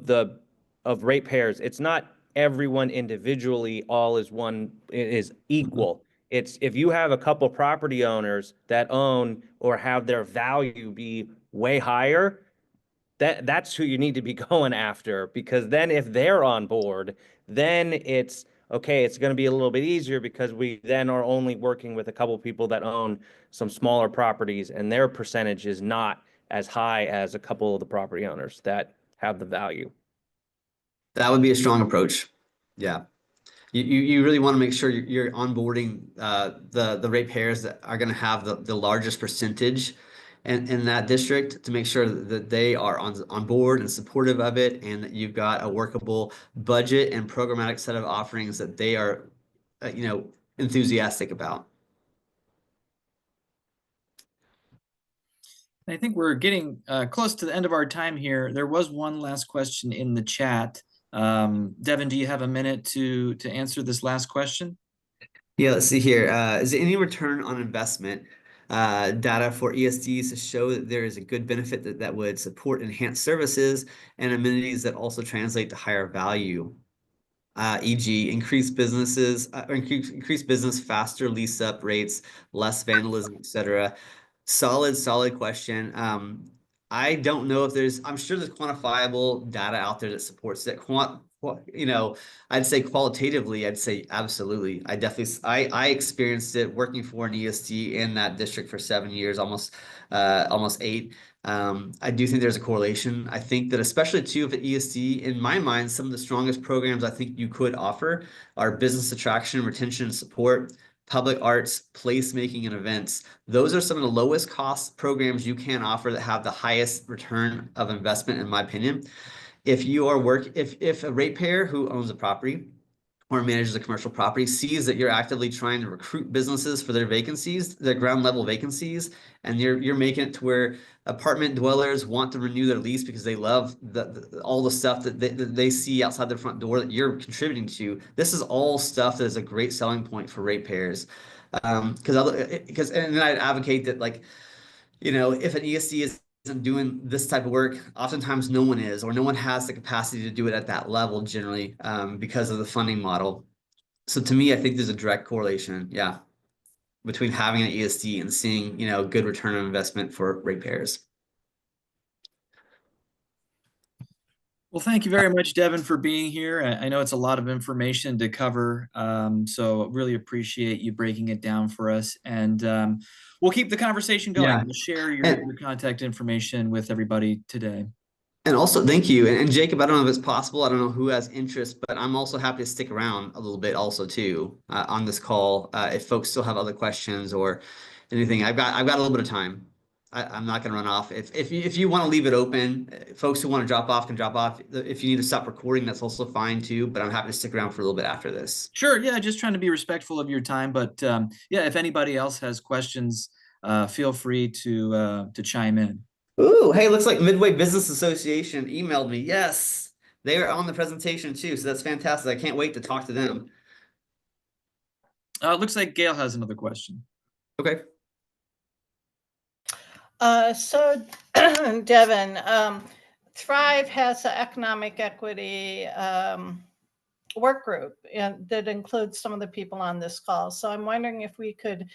ratepayers. It's not everyone individually, all is equal. It's if you have a couple property owners that own or have their value be way higher, that's who you need to be going after, because then if they're on board, then it's okay, it's going to be a little bit easier because we then are only working with a couple people that own some smaller properties and their percentage is not as high as a couple of the property owners that have the value. That would be a strong approach. Yeah. You really want to make sure you're onboarding the ratepayers that are going to have the largest percentage in that district, to make sure that they are on board and supportive of it, and that you've got a workable budget and programmatic set of offerings that they are enthusiastic about. I think we're getting close to the end of our time here. There was one last question in the chat. Devin, do you have a minute to answer this last question? Yeah, let's see here. Is there any return on investment data for ESDs to show that there is a good benefit that would support enhanced services and amenities that also translate to higher value? E.g., increased business faster lease up rates, less vandalism, etc. Solid question. I don't know if I'm sure there's quantifiable data out there that supports that. I'd say qualitatively, I'd say absolutely. I experienced it working for an ESD in that district for 7 years, almost 8. I do think there's a correlation. I think that especially too, if at ESD, in my mind, some of the strongest programs I think you could offer are business attraction, retention, and support, public arts, placemaking, and events. Those are some of the lowest cost programs you can offer that have the highest return of investment, in my opinion. If a ratepayer who owns a property or manages a commercial property sees that you're actively trying to recruit businesses for their vacancies, their ground level vacancies, and you're making it to where apartment dwellers want to renew their lease because they love all the stuff that they see outside their front door that you're contributing to. This is all stuff that is a great selling point for ratepayers. Because and then I'd advocate that, like, if an ESD isn't doing this type of work, oftentimes no one is, or no one has the capacity to do it at that level generally, because of the funding model. So to me, I think there's a direct correlation, yeah, between having an ESD and seeing, good return on investment for ratepayers. Well, thank you very much, Devin, for being here. I know it's a lot of information to cover, so really appreciate you breaking it down for us. And we'll keep the conversation going. Yeah. We'll share your contact information with everybody today. And also, thank you. And Jacob, I don't know if it's possible. I don't know who has interest, but I'm also happy to stick around a little bit also too on this call if folks still have other questions or anything. I've got a little bit of time. I'm not going to run off. If you want to leave it open, folks who want to drop off can drop off. If you need to stop recording, that's also fine too. But I'm happy to stick around for a little bit after this. Sure. Yeah, just trying to be respectful of your time. But yeah, if anybody else has questions, feel free to chime in. Ooh, hey, looks like Midway Business Association emailed me. Yes, they are on the presentation too, so that's fantastic. I can't wait to talk to them. It looks like Gail has another question. Okay. So Devin, Thrive has an economic equity work group that includes some of the people on this call. So I'm wondering if we could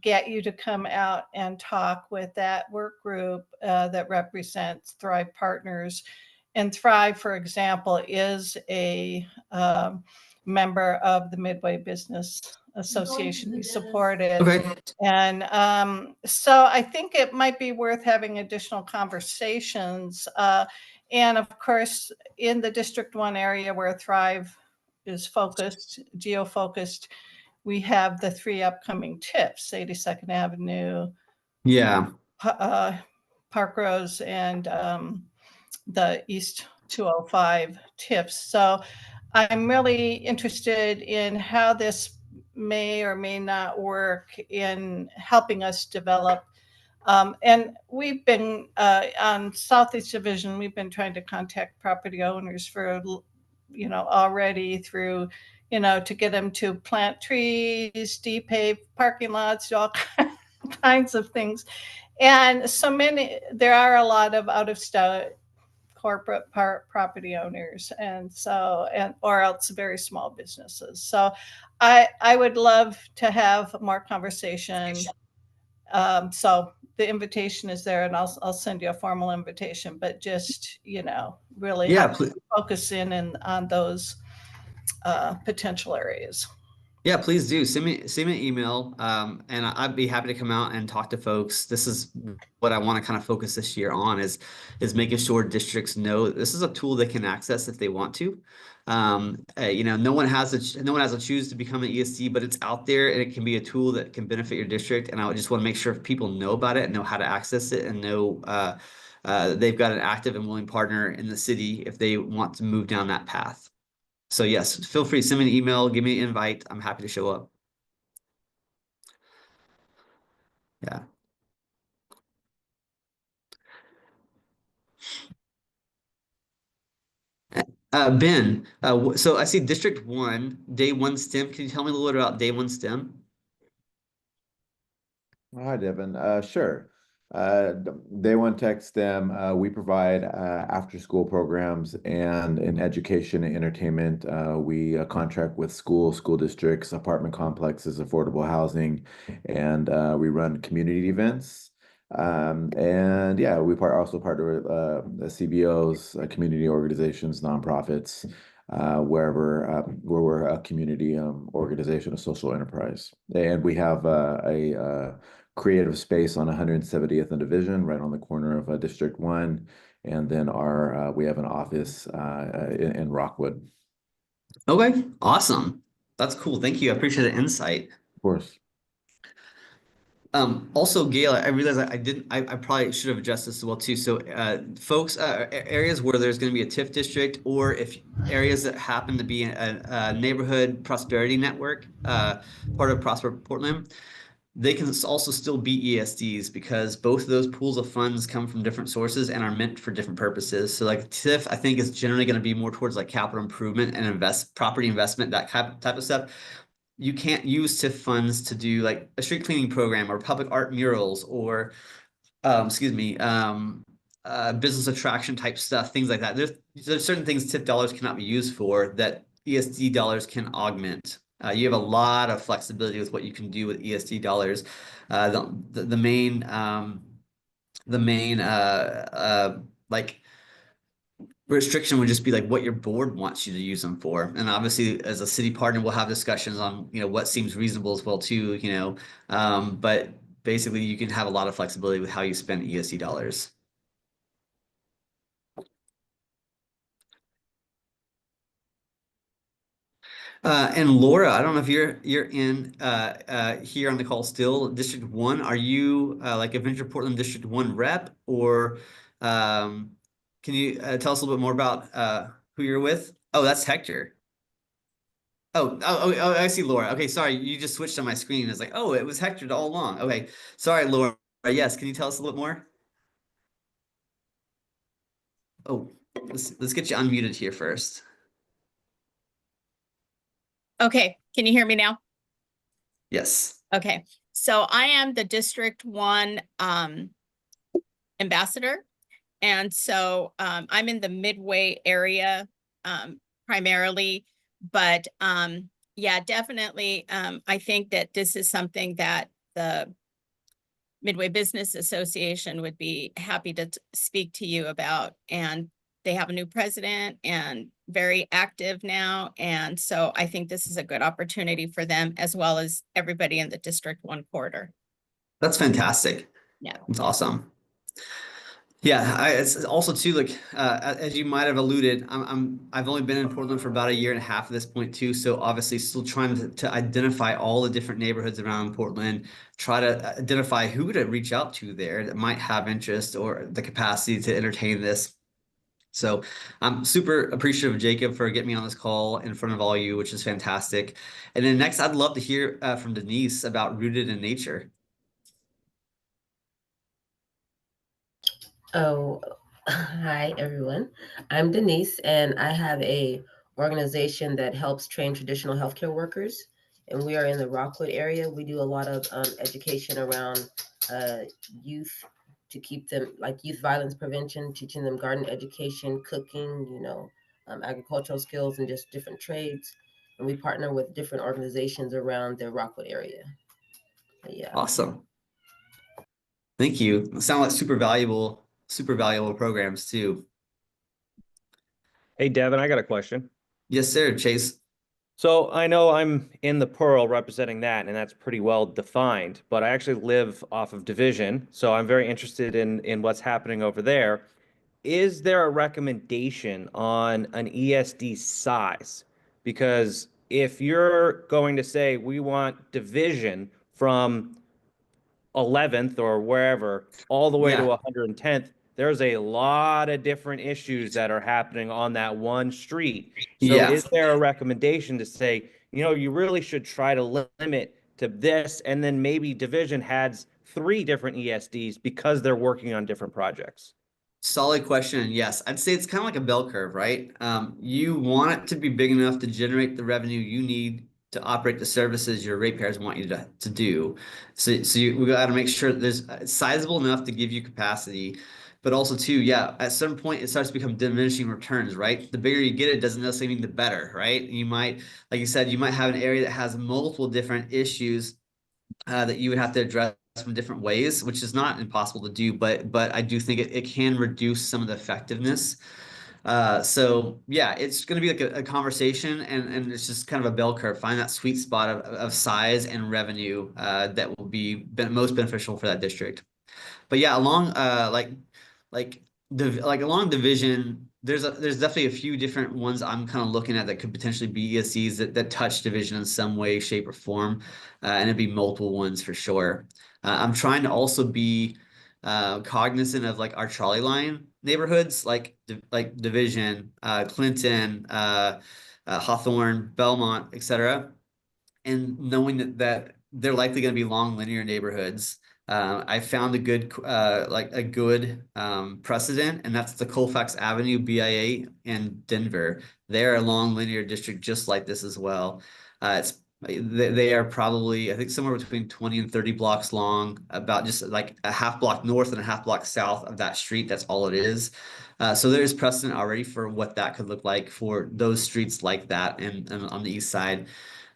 get you to come out and talk with that work group that represents Thrive Partners. And Thrive, for example, is a member of the Midway Business Association. We support it. Okay. And so I think it might be worth having additional conversations. And of course, in the District 1 area where Thrive is focused, geo-focused, we have the 3 upcoming TIFs, 82nd Avenue, Yeah, Park Rose, and the East 205 TIFs. So I'm really interested in how this may or may not work in helping us develop. And we've been on Southeast Division, we've been trying to contact property owners for, already through, to get them to plant trees, de-pave parking lots, all kinds of things. And there are a lot of out of state corporate property owners, and so, or else very small businesses. So I would love to have more conversation. So the invitation is there, and I'll send you a formal invitation, but just, really focus in on those potential areas. Yeah, please do. Send me an email, and I'd be happy to come out and talk to folks. This is what I want to kind of focus this year on is making sure districts know this is a tool they can access if they want to. No one has to choose to become an ESD, but it's out there and it can be a tool that can benefit your district. And I just want to make sure people know about it and know how to access it and know they've got an active and willing partner in the city if they want to move down that path. So yes, feel free to send me an email, give me an invite. I'm happy to show up. Yeah. Ben, so I see District 1, Day 1 STEM. Can you tell me a little bit about Day 1 STEM? Hi, Devin. Sure. Day 1 Tech STEM, we provide after-school programs and in education and entertainment. We contract with school districts, apartment complexes, affordable housing, and we run community events. And yeah, we also partner with the CBOs, community organizations, nonprofits, where we're a community organization, a social enterprise. And we have a creative space on 170th and Division, right on the corner of District 1. And then we have an office in Rockwood. Okay, awesome. That's cool. Thank you. I appreciate the insight. Of course. Also, Gail, I realized I probably should have addressed this as well too. So folks, areas where there's going to be a TIF district, or if areas that happen to be a neighborhood prosperity network, part of Prosper Portland, they can also still be ESDs because both of those pools of funds come from different sources and are meant for different purposes. So like TIF, I think is generally going to be more towards like capital improvement and property investment, that type of stuff. You can't use TIF funds to do like a street cleaning program or public art murals or, business attraction type stuff, things like that. There's certain things TIF dollars cannot be used for that ESD dollars can augment. You have a lot of flexibility with what you can do with ESD dollars. The main like restriction would just be like what your board wants you to use them for. And obviously as a city partner, we'll have discussions on, what seems reasonable as well too, but basically you can have a lot of flexibility with how you spend ESD dollars. And Laura, I don't know if you're in here on the call still. District 1, are you like a Venture Portland District 1 rep, or can you tell us a little bit more about who you're with? Oh, that's Hector. Oh, I see Laura. Okay, sorry, you just switched on my screen. It's like, oh, it was Hector all along. Okay, sorry, Laura. Yes, can you tell us a little bit more? Oh, let's get you unmuted here first. Okay, can you hear me now? Yes. Okay, so I am the District 1 ambassador. And so I'm in the Midway area primarily, but yeah, definitely. I think that this is something that the Midway Business Association would be happy to speak to you about. And they have a new president and very active now. And so I think this is a good opportunity for them as well as everybody in the District 1 corridor. That's fantastic. Yeah. That's awesome. Yeah, it's also too, like as you might have alluded, I've only been in Portland for about 1.5 years at this point too. So obviously still trying to identify all the different neighborhoods around Portland, try to identify who to reach out to there that might have interest or the capacity to entertain this. So I'm super appreciative of Jacob for getting me on this call in front of all you, which is fantastic. And then next, I'd love to hear from Denise about Rooted in Nature. Oh, hi everyone. I'm Denise, and I have a organization that helps train traditional healthcare workers, and we are in the Rockwood area. We do a lot of education around youth to keep them, like youth violence prevention, teaching them garden education, cooking, agricultural skills, and just different trades. And we partner with different organizations around the Rockwood area. But yeah. Awesome. Thank you. Sound like super valuable programs too. Hey, Devin, I got a question. Yes, sir, Chase. So I know I'm in the Pearl representing that, and that's pretty well defined, but I actually live off of Division, so I'm very interested in what's happening over there. Is there a recommendation on an ESD size? Because if you're going to say we want Division from 11th or wherever all the way to 110th, there's a lot of different issues that are happening on that one street. So is there a recommendation to say, you really should try to limit to this, and then maybe Division has 3 different ESDs because they're working on different projects? Solid question. And yes, I'd say it's kind of like a bell curve, right? You want it to be big enough to generate the revenue you need to operate the services your ratepayers want you to do. So we got to make sure that there's sizable enough to give you capacity. But also too, at some point it starts to become diminishing returns, right? The bigger you get, it doesn't necessarily mean the better, right? You might, like you said, you might have an area that has multiple different issues that you would have to address from different ways, which is not impossible to do, but I do think it can reduce some of the effectiveness. So yeah, it's going to be like a conversation, and it's just kind of a bell curve. Find that sweet spot of size and revenue that will be most beneficial for that district. But yeah, along along Division, there's definitely a few different ones I'm kind of looking at that could potentially be ESCs that touch Division in some way, shape, or form, and it'd be multiple ones for sure. I'm trying to also be cognizant of like our trolley line neighborhoods, like Division, Clinton, Hawthorne, Belmont, etc., and knowing that they're likely going to be long linear neighborhoods. I found a good precedent, and that's the Colfax Avenue BIA in Denver. They're a long linear district just like this as well. They are probably, I think, somewhere between 20 and 30 blocks long, about just like a half block north and a half block south of that street. That's all it is. So there's precedent already for what that could look like for those streets like that and on the east side.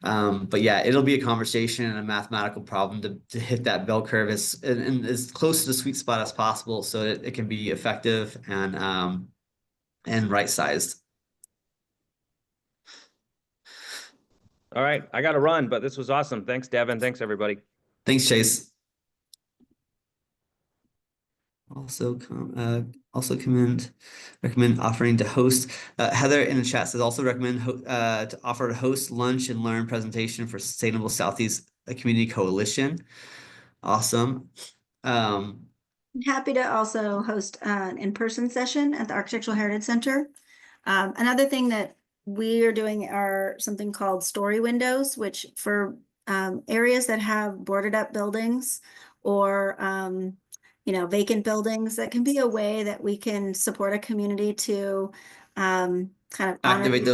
But yeah, it'll be a conversation and a mathematical problem to hit that bell curve and as close to the sweet spot as possible so that it can be effective and right sized. All right, I got to run, but this was awesome. Thanks, Devin. Thanks, everybody. Thanks, Chase. Also recommend offering to host. Heather in the chat says also recommend to offer to host lunch and learn presentation for Sustainable Southeast Community Coalition. Awesome. I'm happy to also host an in-person session at the Architectural Heritage Center. Another thing that we are doing are something called story windows, which for areas that have boarded up buildings or vacant buildings, that can be a way that we can support a community to kind of activate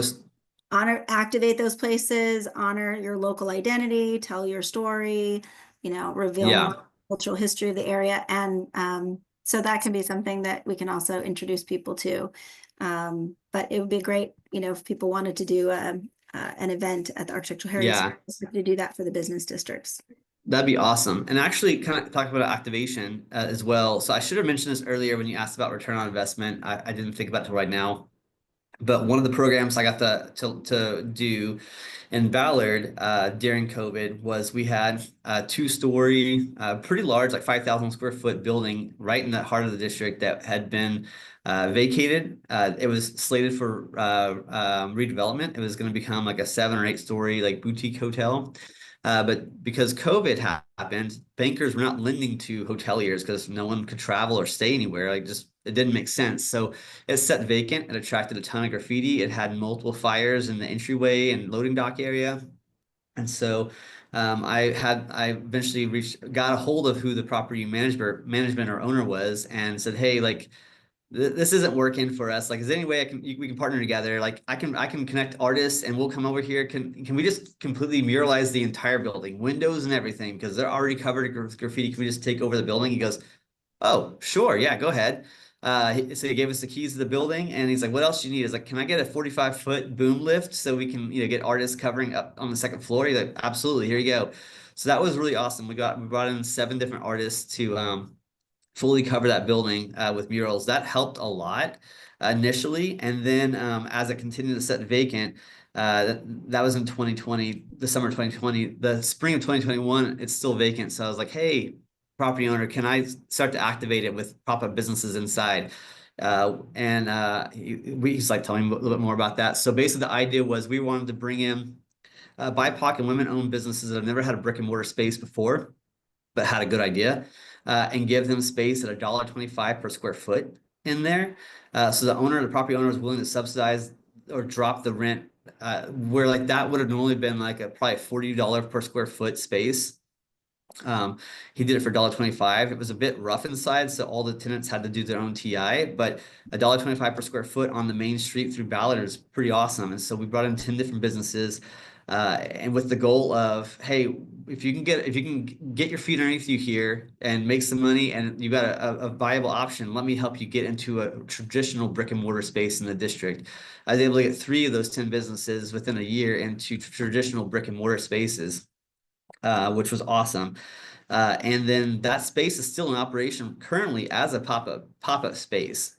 those places, honor your local identity, tell your story, reveal cultural history of the area. And so that can be something that we can also introduce people to. But it would be great, if people wanted to do an event at the Architectural Heritage Center to do that for the business districts. That'd be awesome. And actually kind of talk about activation as well. So I should have mentioned this earlier when you asked about return on investment. I didn't think about it till right now. But one of the programs I got to do in Ballard during COVID was we had a 2-story, pretty large, like 5,000 square foot building right in the heart of the district that had been vacated. It was slated for redevelopment. It was going to become like a 7 or 8 story like boutique hotel. But because COVID happened, bankers were not lending to hoteliers because no one could travel or stay anywhere. It didn't make sense. So it sat vacant. It attracted a ton of graffiti. It had multiple fires in the entryway and loading dock area. And so I eventually got a hold of who the property management or owner was and said, hey, like, this isn't working for us. Like, is there any way we can partner together? Like, I can connect artists and we'll come over here. Can we just completely muralize the entire building, windows and everything? Because they're already covered with graffiti. Can we just take over the building? He goes, Oh, sure. Yeah, go ahead. So he gave us the keys to the building and he's like, what else do you need? He's like, can I get a 45-foot boom lift so we can, get artists covering up on the second floor? He's like, absolutely, here you go. So that was really awesome. We brought in 7 different artists to fully cover that building with murals. That helped a lot initially. And then as it continued to sit vacant, that was in 2020, the summer of 2020, the spring of 2021, it's still vacant. So I was like, hey, property owner, can I start to activate it with pop-up businesses inside? He's like telling me a little bit more about that. So basically the idea was we wanted to bring in BIPOC and women-owned businesses that have never had a brick and mortar space before, but had a good idea, and give them space at $1.25 per square foot in there. So the property owner is willing to subsidize or drop the rent, where like that would have normally been like probably $40 per square foot space. He did it for $1.25. It was a bit rough inside, so all the tenants had to do their own TI, but $1.25 per square foot on the main street through Ballard is pretty awesome. And so we brought in 10 different businesses, and with the goal of, hey, if you can get your feet underneath you here and make some money, and you got a viable option, let me help you get into a traditional brick and mortar space in the district. I was able to get 3 of those 10 businesses within a year into traditional brick and mortar spaces, which was awesome. And then that space is still in operation currently as a pop-up space.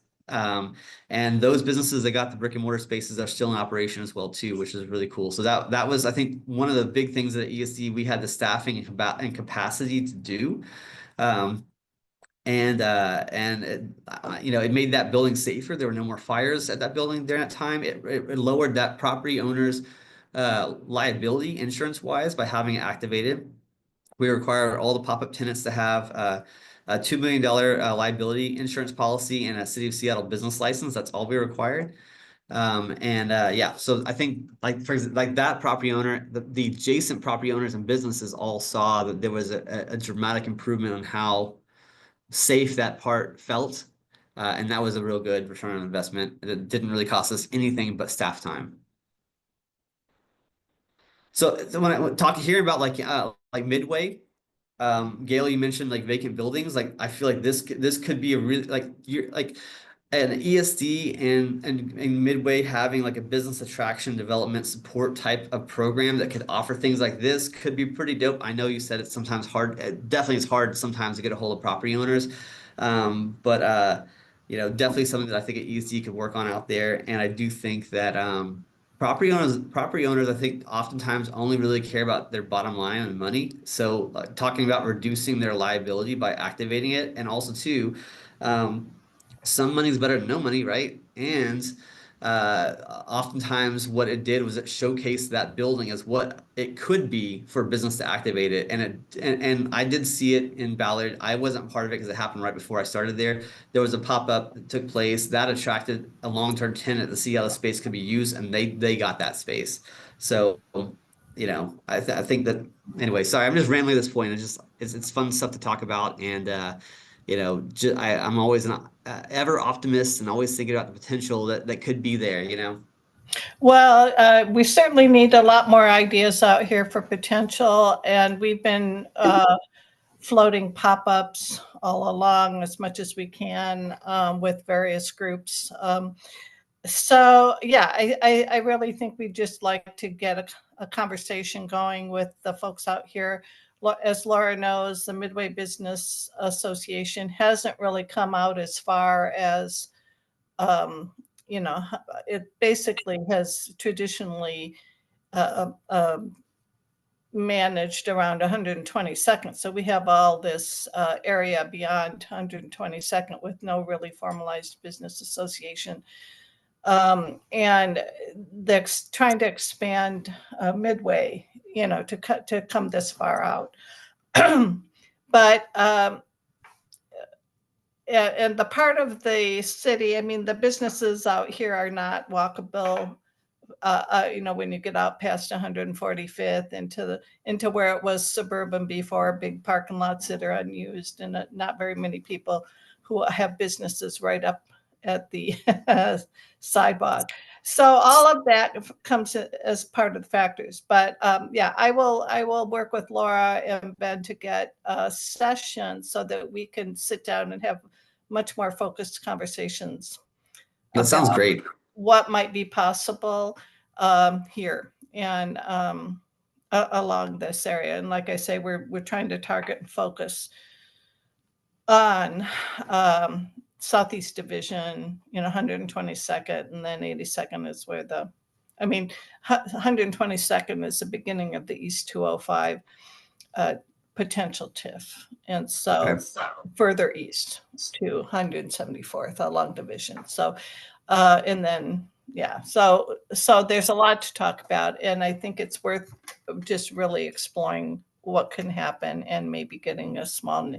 And those businesses that got the brick and mortar spaces are still in operation as well too, which is really cool. So that was, I think, one of the big things that at ESD we had the staffing and capacity to do. It made that building safer. There were no more fires at that building during that time. It lowered that property owner's liability insurance wise by having it activated. We require all the pop-up tenants to have a $2 million liability insurance policy and a City of Seattle business license. That's all we required. So I think for example, that property owner, the adjacent property owners and businesses all saw that there was a dramatic improvement on how safe that part felt. And that was a real good return on investment. It didn't really cost us anything but staff time. So when I talk here about like Midway, Gail, you mentioned like vacant buildings. Like I feel like this could be a really an ESD and Midway having like a business attraction development support type of program that could offer things like this could be pretty dope. I know you said it's sometimes hard. It definitely is hard sometimes to get a hold of property owners, definitely something that I think at ESD could work on out there. And I do think that property owners, I think oftentimes only really care about their bottom line and money. So talking about reducing their liability by activating it, and also too, some money is better than no money, right? And oftentimes what it did was it showcased that building as what it could be for business to activate it. And I did see it in Ballard. I wasn't part of it because it happened right before I started there. There was a pop-up that took place that attracted a long-term tenant to see how the space could be used, and they got that space. So, I think that, anyway, sorry, I'm just rambling at this point. It's fun stuff to talk about. And, I'm always an ever optimist and always thinking about the potential that could be there, Well, we certainly need a lot more ideas out here for potential, and we've been floating pop-ups all along as much as we can with various groups. I really think we'd just like to get a conversation going with the folks out here. As Laura knows, the Midway Business Association hasn't really come out as far as, it basically has traditionally managed around 122nd. So we have all this area beyond 122nd with no really formalized business association. And they're trying to expand Midway, to come this far out. But and the part of the city, I mean, the businesses out here are not walkable. When you get out past 145th into where it was suburban before, big parking lots that are unused, and not very many people who have businesses right up at the sidewalk. So all of that comes as part of the factors, but yeah, I will work with Laura and Ben to get a session so that we can sit down and have much more focused conversations. That sounds about great. What might be possible here and along this area. And like I say, we're trying to target and focus on Southeast Division, 122nd, and then 82nd is where 122nd is the beginning of the East 205 potential TIF. And so further east to 174th along Division. So, and then, yeah, so there's a lot to talk about. And I think it's worth just really exploring what can happen and maybe getting a small,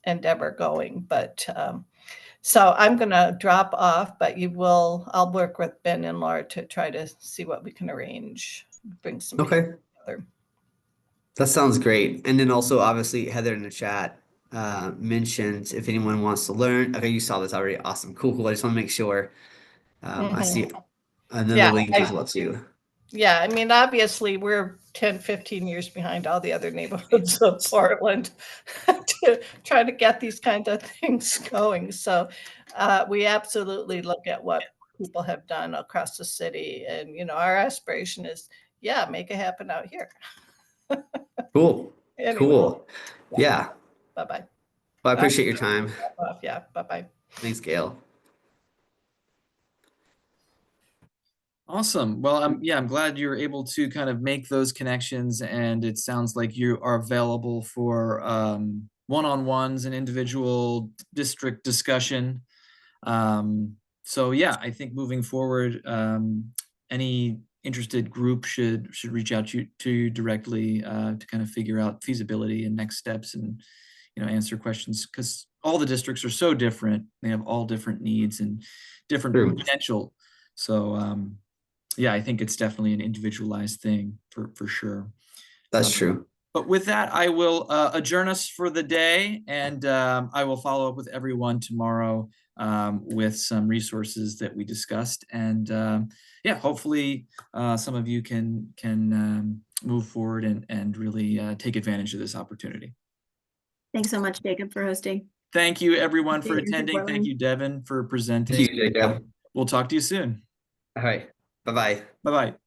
endeavor going. But so I'm going to drop off, but I'll work with Ben and Laura to try to see what we can arrange, bring some people together. That sounds great. And then also obviously Heather in the chat mentioned if anyone wants to learn. Okay, you saw this already. Awesome. Cool. I just want to make sure I see another link as well too. Yeah, I mean, obviously we're 10, 15 years behind all the other neighborhoods of Portland to try to get these kinds of things going. So we absolutely look at what people have done across the city. And, our aspiration is, make it happen out here. Cool. Anyway, cool. Yeah. Bye-bye. Well, I appreciate your time. Yeah, bye-bye. Thanks, Gail. Awesome. Well, I'm glad you're able to kind of make those connections, and it sounds like you are available for one-on-ones and individual district discussion. So yeah, I think moving forward, any interested group should reach out to you directly to kind of figure out feasibility and next steps, and answer questions, because all the districts are so different. They have all different needs and different potential. So yeah, I think it's definitely an individualized thing for sure. That's true. But with that, I will adjourn us for the day, and I will follow up with everyone tomorrow with some resources that we discussed. And yeah, hopefully some of you can move forward and really take advantage of this opportunity. Thanks so much, Jacob, for hosting. Thank you, everyone, for attending. Thank you, Devin, for presenting. Thank you, Jacob. We'll talk to you soon. All right. Bye-bye. Bye-bye.